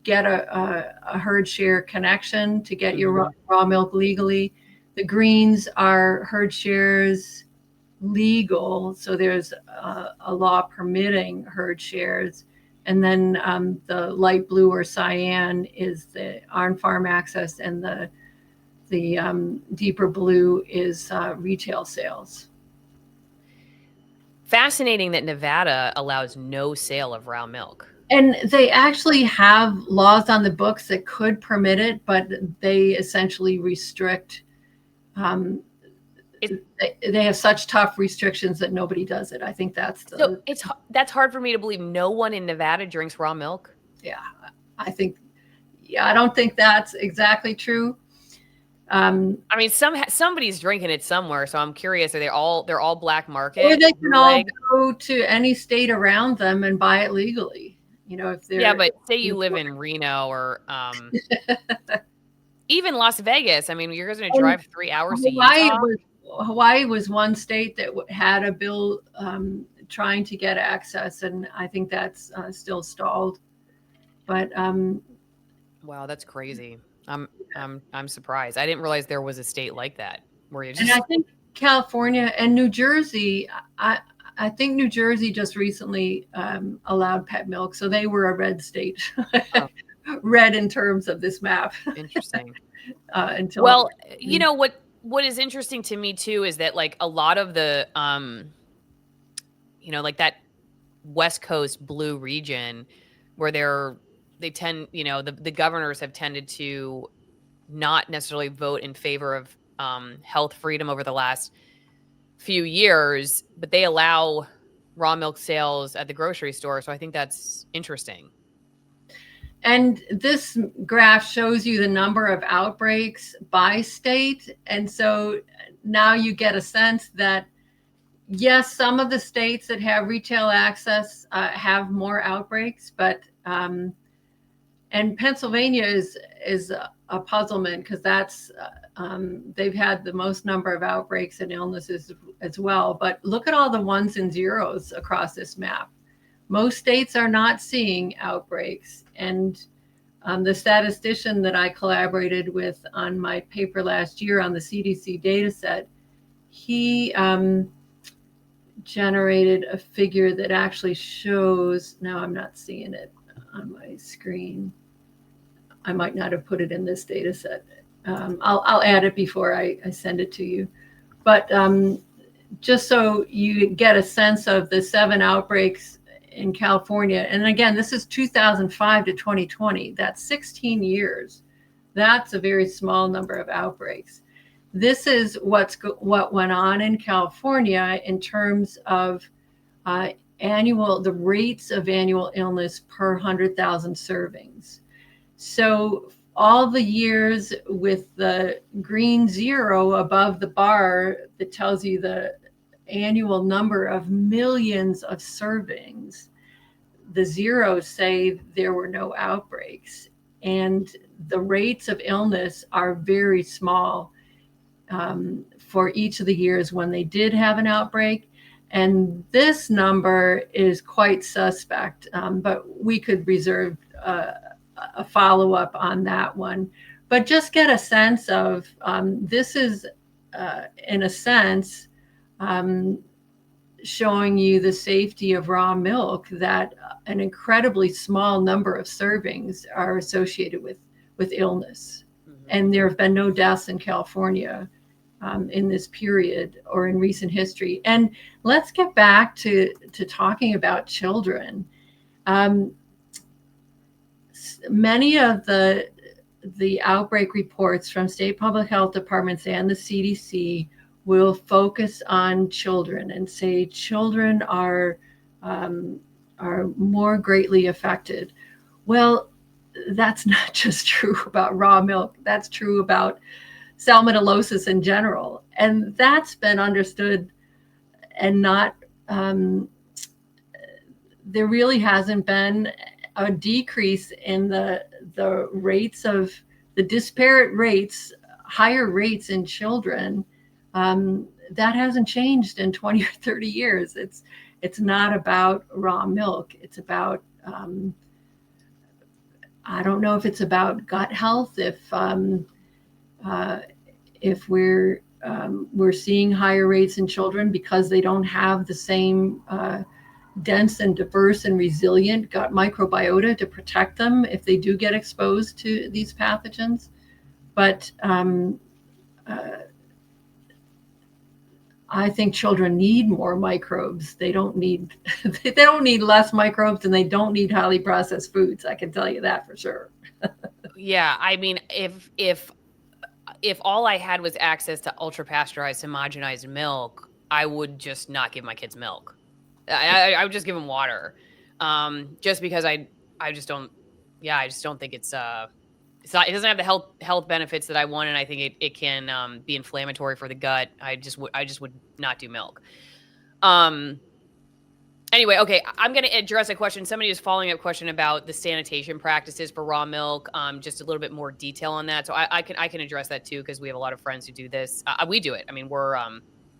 get a herd share connection to get your raw milk legally. The greens are herd shares legal, so there's a law permitting herd shares. And then the light blue or cyan is the on-farm access, and the deeper blue is retail sales. Fascinating that Nevada allows no sale of raw milk. And they actually have laws on the books that could permit it, but they essentially restrict. They have such tough restrictions that nobody does it. I think that's so that's hard for me to believe. No one in Nevada drinks raw milk. Yeah, I think. Yeah, I don't think that's exactly true. I mean, somebody's drinking it somewhere, so I'm curious. Are they're all black market? Or they can all go to any state around them and buy it legally. You know, if they're yeah, but say you live in Reno or even Las Vegas. I mean, you're going to drive 3 hours to Utah. Hawaii was one state that had a bill trying to get access, and I think that's still stalled. But wow, that's crazy. I'm surprised. I didn't realize there was a state like that where you just. And I think California and New Jersey. I think New Jersey just recently allowed pet milk, so they were a red state. Oh. Red in terms of this map. Interesting. Well, you know what is interesting to me too is that like a lot of the you know, like that West Coast blue region where they tend, you know, the governors have tended to not necessarily vote in favor of health freedom over the last few years, but they allow raw milk sales at the grocery store. So I think that's interesting. And this graph shows you the number of outbreaks by state. And so now you get a sense that, yes, some of the states that have retail access have more outbreaks, but and Pennsylvania is a puzzlement because that's they've had the most number of outbreaks and illnesses as well. But look at all the ones and zeros across this map. Most states are not seeing outbreaks. And the statistician that I collaborated with on my paper last year on the CDC data set, he generated a figure that actually shows, now I'm not seeing it on my screen. I might not have put it in this data set. I'll add it before I send it to you. But just so you get a sense of the 7 outbreaks in California. And again, this is 2005 to 2020. That's 16 years. That's a very small number of outbreaks. This is what went on in California in terms of the rates of annual illness per 100,000 servings. So all the years with the green 0 above the bar that tells you the annual number of millions of servings, the zeros say there were no outbreaks, and the rates of illness are very small for each of the years when they did have an outbreak. And this number is quite suspect, but we could reserve a follow-up on that one. But just get a sense of this is, in a sense, showing you the safety of raw milk, that an incredibly small number of servings are associated with illness. Mm-hmm. And there have been no deaths in California in this period or in recent history. And let's get back to talking about children. Many of the outbreak reports from state public health departments and the CDC will focus on children and say children are more greatly affected. Well, that's not just true about raw milk. That's true about salmonellosis in general. And that's been understood and not, there really hasn't been a decrease in the rates of the disparate rates, higher rates in children. That hasn't changed in 20 or 30 years. It's not about raw milk. It's about, I don't know if it's about gut health, if we're seeing higher rates in children because they don't have the same dense and diverse and resilient gut microbiota to protect them if they do get exposed to these pathogens. But I think children need more microbes. They don't need they don't need less microbes, and they don't need highly processed foods. I can tell you that for sure. Yeah, I mean, if all I had was access to ultra pasteurized homogenized milk, I would just not give my kids milk. I would just give them water. Just because I just don't, yeah, I just don't think it's not, it doesn't have the health benefits that I want, and I think it can be inflammatory for the gut. I just would not do milk. Um Anyway, okay, I'm going to address a question. Somebody is following up question about the sanitation practices for raw milk. Just a little bit more detail on that. So I can address that too, because we have a lot of friends who do this. We do it. I mean,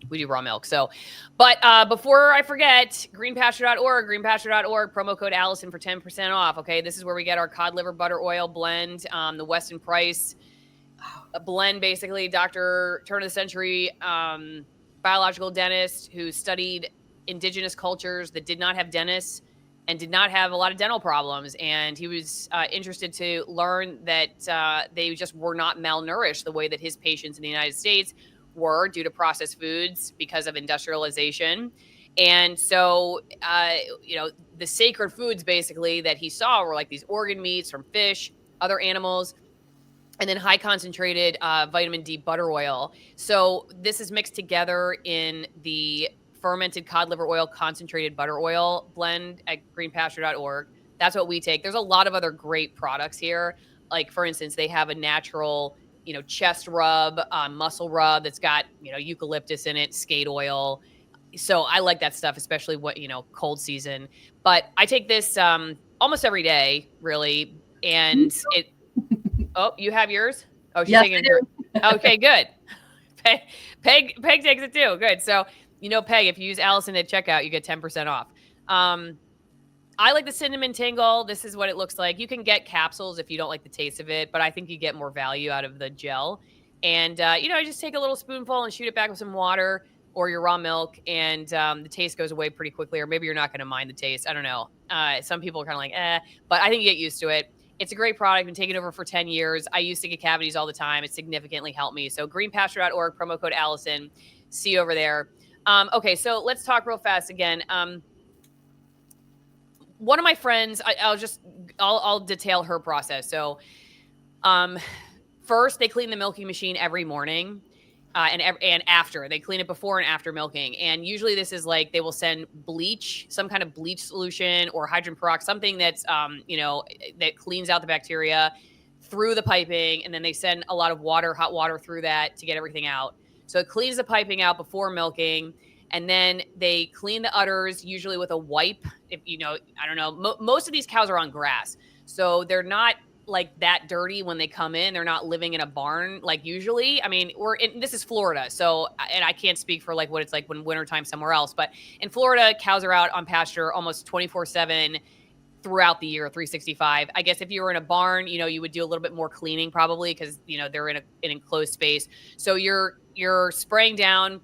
we do raw milk. So, but before I forget, greenpasture.org, promo code Allison for 10% off. Okay, this is where we get our cod liver butter oil blend, the Weston Price blend, basically. Dr. Turn of the Century biological dentist who studied indigenous cultures that did not have dentists and did not have a lot of dental problems. And he was interested to learn that they just were not malnourished the way that his patients in the United States were due to processed foods because of industrialization. And so, the sacred foods basically that he saw were like these organ meats from fish, other animals, and then high concentrated vitamin D butter oil. So this is mixed together in the fermented cod liver oil concentrated butter oil blend at greenpasture.org. That's what we take. There's a lot of other great products here. Like, for instance, they have a natural, chest rub, muscle rub that's got, eucalyptus in it, skate oil. So I like that stuff, especially cold season. But I take this almost every day, really. And it Oh, you have yours? Oh, she's Yes, taking I it to do. her. Okay, good. Peg takes it too. Good. So, Peg, if you use Allison at checkout, you get 10% off. I like the cinnamon tingle. This is what it looks like. You can get capsules if you don't like the taste of it, but I think you get more value out of the gel. And, just take a little spoonful and shoot it back with some water or your raw milk, and the taste goes away pretty quickly. Or maybe you're not going to mind the taste. I don't know. Some people are kind of like, but I think you get used to it. It's a great product. Been taking over for 10 years. I used to get cavities all the time. It significantly helped me. So greenpasture.org, promo code Allison. See you over there. Okay, so let's talk real fast again. One of my friends, I'll detail her process. So, first they clean the milking machine every morning. And after they clean it before and after milking. And usually this is like, they will send bleach, some kind of bleach solution or hydrogen peroxide, something that's, that cleans out the bacteria through the piping. And then they send a lot of water, hot water through that to get everything out. So it cleans the piping out before milking. And then they clean the udders, usually with a wipe. If I don't know, most of these cows are on grass. So they're not like that dirty when they come in. They're not living in a barn like usually. I mean, this is Florida, so, and I can't speak for like what it's like when wintertime somewhere else, but in Florida, cows are out on pasture almost 24/7 throughout the year, 365. I guess if you were in a barn, you would do a little bit more cleaning probably because they're in an enclosed space. So you're spraying down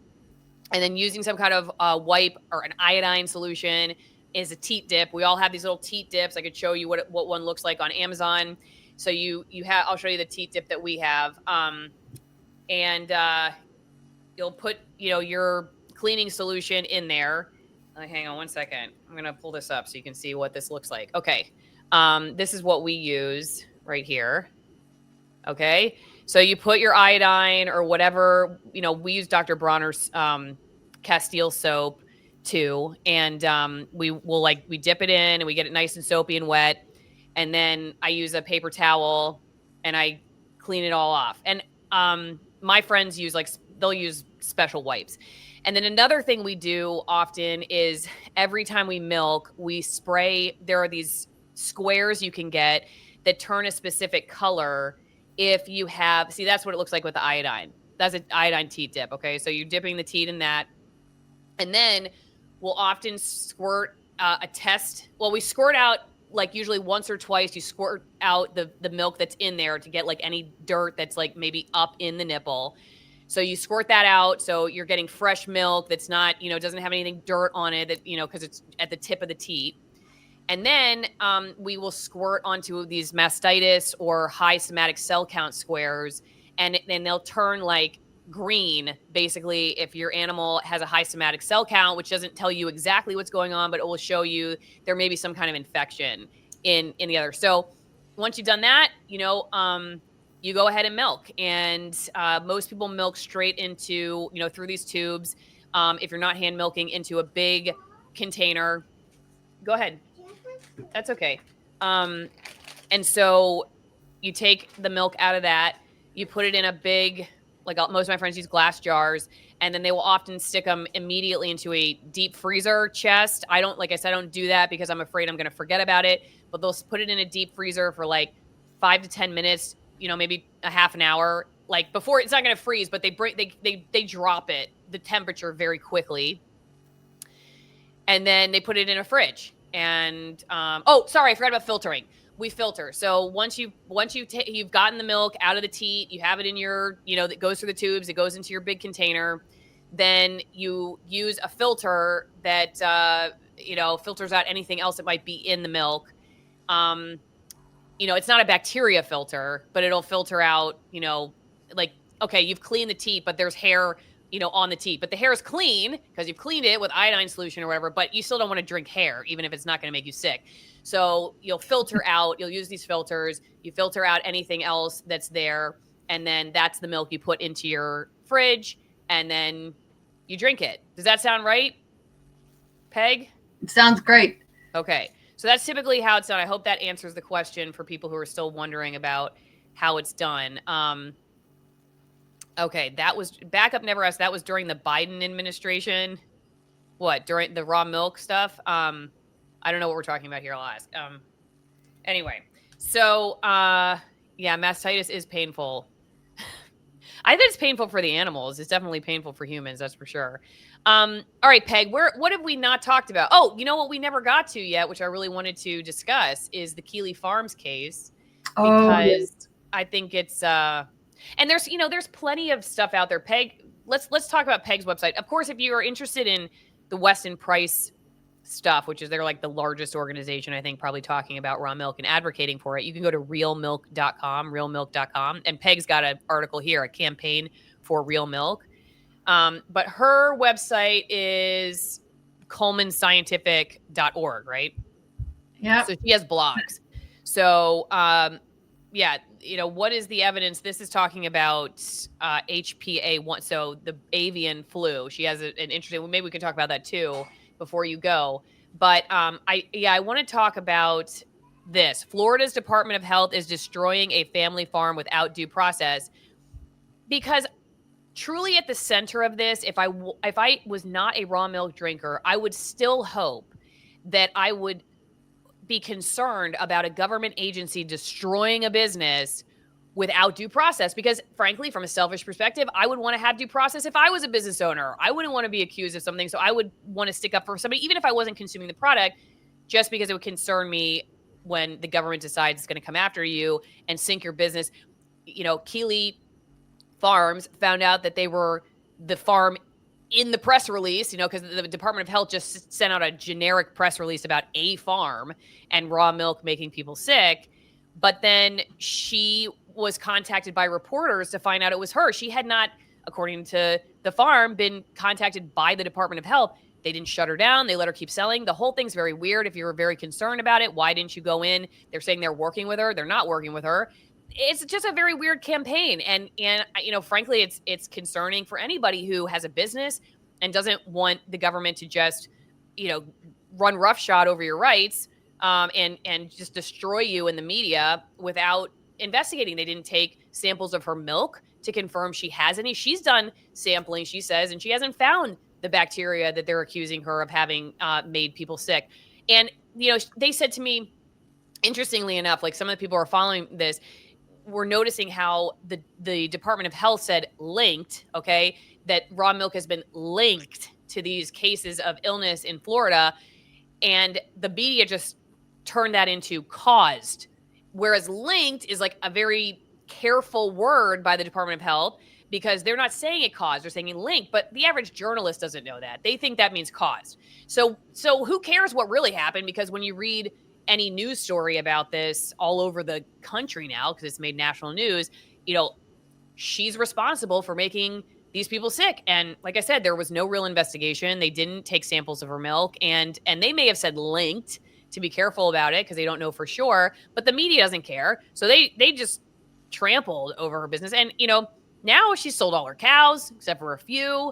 and then using some kind of wipe or an iodine solution is a teat dip. We all have these little teat dips. I could show you what one looks like on Amazon. So you have, I'll show you the teat dip that we have. And you'll put, your cleaning solution in there. Hang on one second. I'm going to pull this up so you can see what this looks like. Okay. This is what we use right here. Okay. So you put your iodine or whatever, we use Dr. Bronner's Castile soap too. And we dip it in and we get it nice and soapy and wet. and then I use a paper towel and I clean it all off. And my friends use they'll use special wipes. And then another thing we do often is every time we milk, we spray. There are these squares you can get that turn a specific color if you have, see, that's what it looks like with the iodine. That's an iodine teat dip. Okay. So you're dipping the teat in that. And then we'll often squirt a test. Well, we squirt out like usually once or twice. You squirt out the milk that's in there to get like any dirt that's like maybe up in the nipple. So you squirt that out. So you're getting fresh milk that's not, doesn't have anything dirt on it that, because it's at the tip of the teat. And then we will squirt onto these mastitis or high somatic cell count squares, and then they'll turn like green, basically, if your animal has a high somatic cell count, which doesn't tell you exactly what's going on, but it will show you there may be some kind of infection in the other. So once you've done that, you go ahead and milk. And most people milk straight into, through these tubes. If you're not hand milking, into a big container. Go ahead. That's okay. And so you take the milk out of that, you put it in a big, like most of my friends use glass jars, and then they will often stick them immediately into a deep freezer chest. I don't do that because I'm afraid I'm going to forget about it, but they'll put it in a deep freezer for like 5 to 10 minutes, maybe a half an hour, like before it's not going to freeze, but they drop it, the temperature very quickly. And then they put it in a fridge. And sorry, I forgot about filtering. We filter. So once you've gotten the milk out of the teat, you have it in your, that goes through the tubes, it goes into your big container. Then you use a filter that filters out anything else that might be in the milk. It's not a bacteria filter, but it'll filter out, like, okay, you've cleaned the teat, but there's hair on the teat, but the hair is clean because you've cleaned it with iodine solution or whatever, but you still don't want to drink hair, even if it's not going to make you sick. So you'll use these filters, you filter out anything else that's there. And then that's the milk you put into your fridge, and then you drink it. Does that sound right, Peg? It sounds great. Okay. So that's typically how it's done. I hope that answers the question for people who are still wondering about how it's done. Okay, that was backup never asked. That was during the Biden administration. What, during the raw milk stuff? I don't know what we're talking about here. I'll ask. Anyway, so yeah, mastitis is painful. I think it's painful for the animals. It's definitely painful for humans, that's for sure. All right, Peg, what have we not talked about? Oh, you know what we never got to yet, which I really wanted to discuss, is the Keeley Farms case. Because I think it's and there's plenty of stuff out there. Peg, let's talk about Peg's website. Of course, if you are interested in the Weston Price stuff, which is they're like the largest organization, I think, probably talking about raw milk and advocating for it, you can go to realmilk.com, and Peg's got an article here, a campaign for real milk. But her website is colemanscientific.org, right? Yeah. So she has blogs. So, yeah, what is the evidence? This is talking about HPA1, so the avian flu. She has an interesting, maybe we can talk about that too before you go. But I want to talk about this. Florida's Department of Health is destroying a family farm without due process, because truly at the center of this, if I was not a raw milk drinker, I would still hope that I would be concerned about a government agency destroying a business without due process. Because frankly, from a selfish perspective, I would want to have due process if I was a business owner. I wouldn't want to be accused of something. So I would want to stick up for somebody, even if I wasn't consuming the product, just because it would concern me when the government decides it's going to come after you and sink your business. Keeley Farms found out that they were the farm in the press release, because the Department of Health just sent out a generic press release about a farm and raw milk making people sick. But then she was contacted by reporters to find out it was her. She had not, according to the farm, been contacted by the Department of Health. They didn't shut her down. They let her keep selling. The whole thing's very weird. If you were very concerned about it, why didn't you go in? They're saying they're working with her. They're not working with her. It's just a very weird campaign. And frankly, it's concerning for anybody who has a business and doesn't want the government to just, run roughshod over your rights. and just destroy you in the media without investigating. They didn't take samples of her milk to confirm she has any. She's done sampling, she says, and she hasn't found the bacteria that they're accusing her of having made people sick. And they said to me, interestingly enough, like some of the people who are following this were noticing how the Department of Health said linked, okay, that raw milk has been linked to these cases of illness in Florida, and the media just turned that into caused. Whereas linked is like a very careful word by the Department of Health because they're not saying it caused, they're saying it linked, but the average journalist doesn't know that. They think that means caused. So who cares what really happened? Because when you read any news story about this all over the country now, because it's made national news, she's responsible for making these people sick. And like I said, there was no real investigation. They didn't take samples of her milk, and they may have said linked to be careful about it because they don't know for sure, but the media doesn't care. So they just trampled over her business. And now she's sold all her cows except for a few.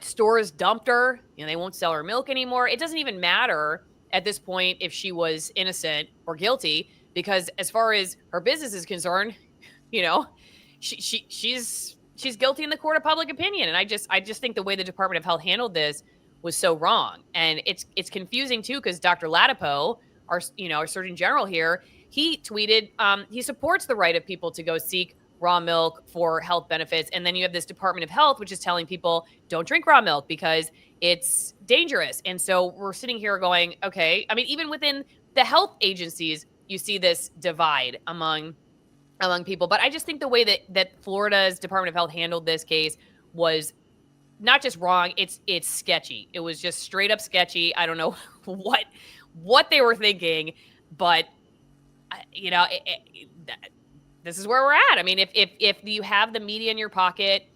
Stores dumped her. They won't sell her milk anymore. It doesn't even matter at this point if she was innocent or guilty, because as far as her business is concerned, she's guilty in the court of public opinion. And I just think the way the Department of Health handled this was so wrong. And it's confusing too, because Dr. Latipo, our Surgeon General here, he tweeted he supports the right of people to go seek raw milk for health benefits. And then you have this Department of Health, which is telling people don't drink raw milk because it's dangerous. And so we're sitting here going, okay, I mean, even within the health agencies, you see this divide among people. But I just think the way that Florida's Department of Health handled this case was not just wrong, it's sketchy. It was just straight up sketchy. I don't know what they were thinking, but this is where we're at. I mean, if you have the media in your pocket,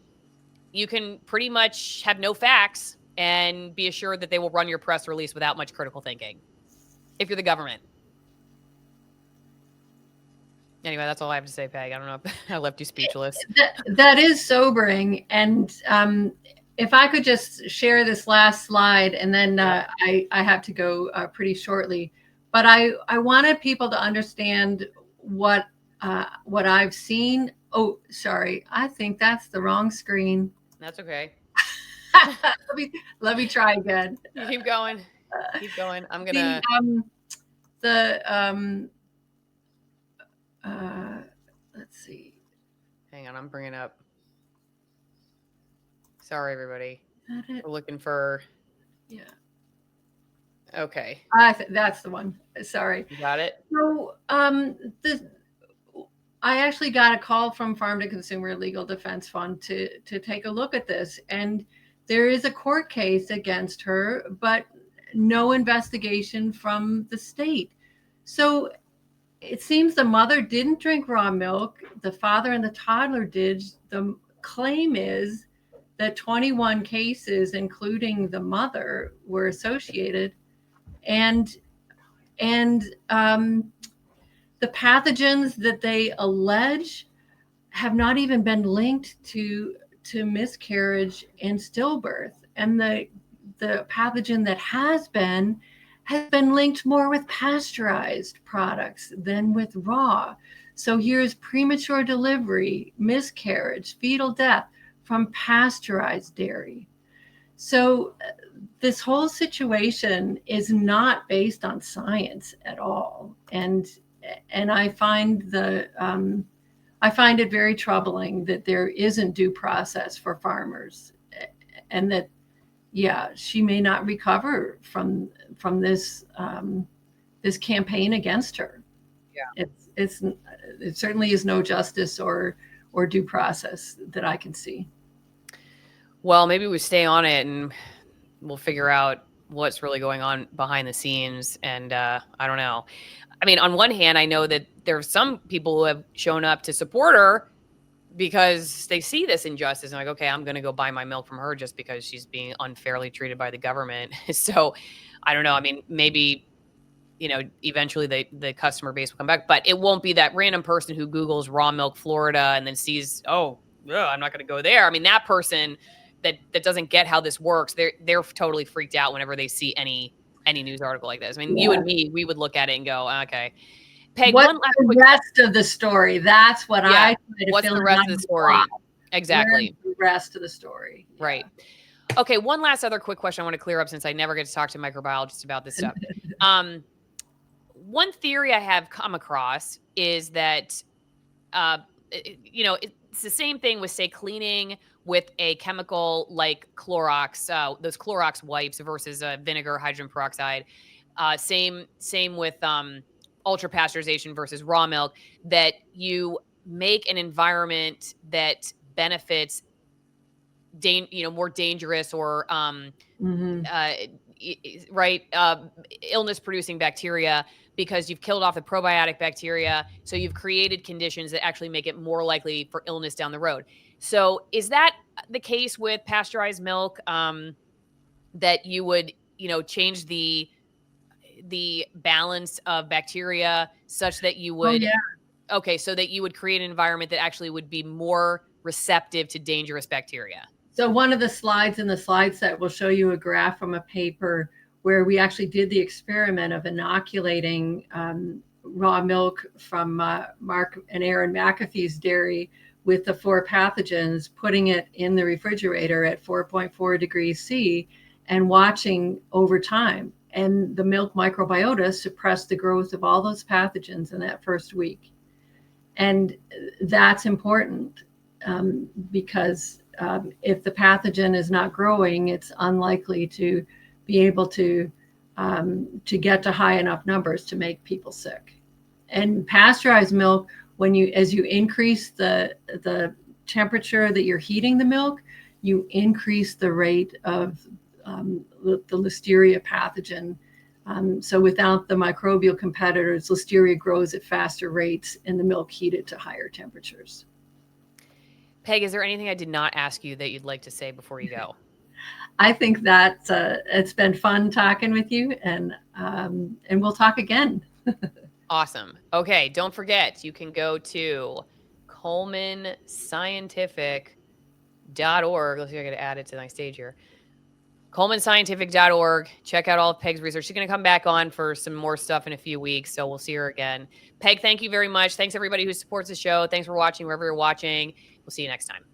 you can pretty much have no facts and be assured that they will run your press release without much critical thinking if you're the government. Anyway, that's all I have to say, Peg. I don't know if I left you speechless. That is sobering. And if I could just share this last slide, and then I have to go pretty shortly. But I wanted people to understand what I've seen. Oh, sorry. I think that's the wrong screen. That's okay. let me try again. You keep going. Keep going. I'm gonna. Let's see. Hang on, I'm bringing up. Sorry, everybody. We're looking for. Yeah. Okay. That's the one. Sorry. You got it. So, I actually got a call from Farm to Consumer Legal Defense Fund to take a look at this, and there is a court case against her, but no investigation from the state. So it seems the mother didn't drink raw milk. The father and the toddler did. The claim is that 21 cases, including the mother, were associated, and the pathogens that they allege have not even been linked to miscarriage and stillbirth. And the pathogen that has been linked more with pasteurized products than with raw. So here's premature delivery, miscarriage, fetal death from pasteurized dairy. So this whole situation is not based on science at all. And I find it very troubling that there isn't due process for farmers, and that, she may not recover from this this campaign against her. Yeah, it certainly is no justice or due process that I can see. Well, maybe we stay on it and we'll figure out what's really going on behind the scenes. And I don't know. I mean, on one hand, I know that there's some people who have shown up to support her because they see this injustice and like, okay, I'm going to go buy my milk from her just because she's being unfairly treated by the government. So I don't know. I mean, maybe, eventually the customer base will come back, but it won't be that random person who Googles raw milk Florida and then sees, oh, yeah, I'm not going to go there. I mean, that person that doesn't get how this works, they're totally freaked out whenever they see any any news article like this. I mean, you Yeah. and me, we would look at it and go, okay. Peg, What's one last the quick rest of the story? That's what yeah. I try to What's fill the in rest on of the the plot. story? Where's Exactly. the rest of the story? Yeah. Right. Okay, one last other quick question I want to clear up since I never get to talk to microbiologists about this stuff. Um, one theory I have come across is that uh, it's the same thing with say cleaning with a chemical like Clorox, those Clorox wipes versus vinegar, hydrogen peroxide. Same with ultra pasteurization versus raw milk. That you make an environment that benefits more dangerous or Mhm. uh, right illness producing bacteria because you've killed off the probiotic bacteria, so you've created conditions that actually make it more likely for illness down the road. So is that the case with pasteurized milk, that you would change the balance of bacteria such that you Oh, would yeah. okay, so that you would create an environment that actually would be more receptive to dangerous bacteria? So one of the slides in the slide set will show you a graph from a paper where we actually did the experiment of inoculating raw milk from Mark and Aaron McAfee's dairy with the 4 pathogens, putting it in the refrigerator at 4.4 degrees C and watching over time. And the milk microbiota suppressed the growth of all those pathogens in that first week. And that's important because if the pathogen is not growing, it's unlikely to be able to get to high enough numbers to make people sick. And pasteurized milk, as you increase the temperature that you're heating the milk, you increase the rate of the Listeria pathogen. So without the microbial competitors, Listeria grows at faster rates in the milk heated to higher temperatures. Peg, is there anything I did not ask you that you'd like to say before you go? I think that it's been fun talking with you, and we'll talk again. Awesome. Okay, don't forget, you can go to ColemanScientific.org. Let's see if I can add it to my stage here. ColemanScientific.org. Check out all of Peg's research. She's going to come back on for some more stuff in a few weeks, so we'll see her again. Peg, thank you very much. Thanks everybody who supports the show. Thanks for watching wherever you're watching. We'll see you next time.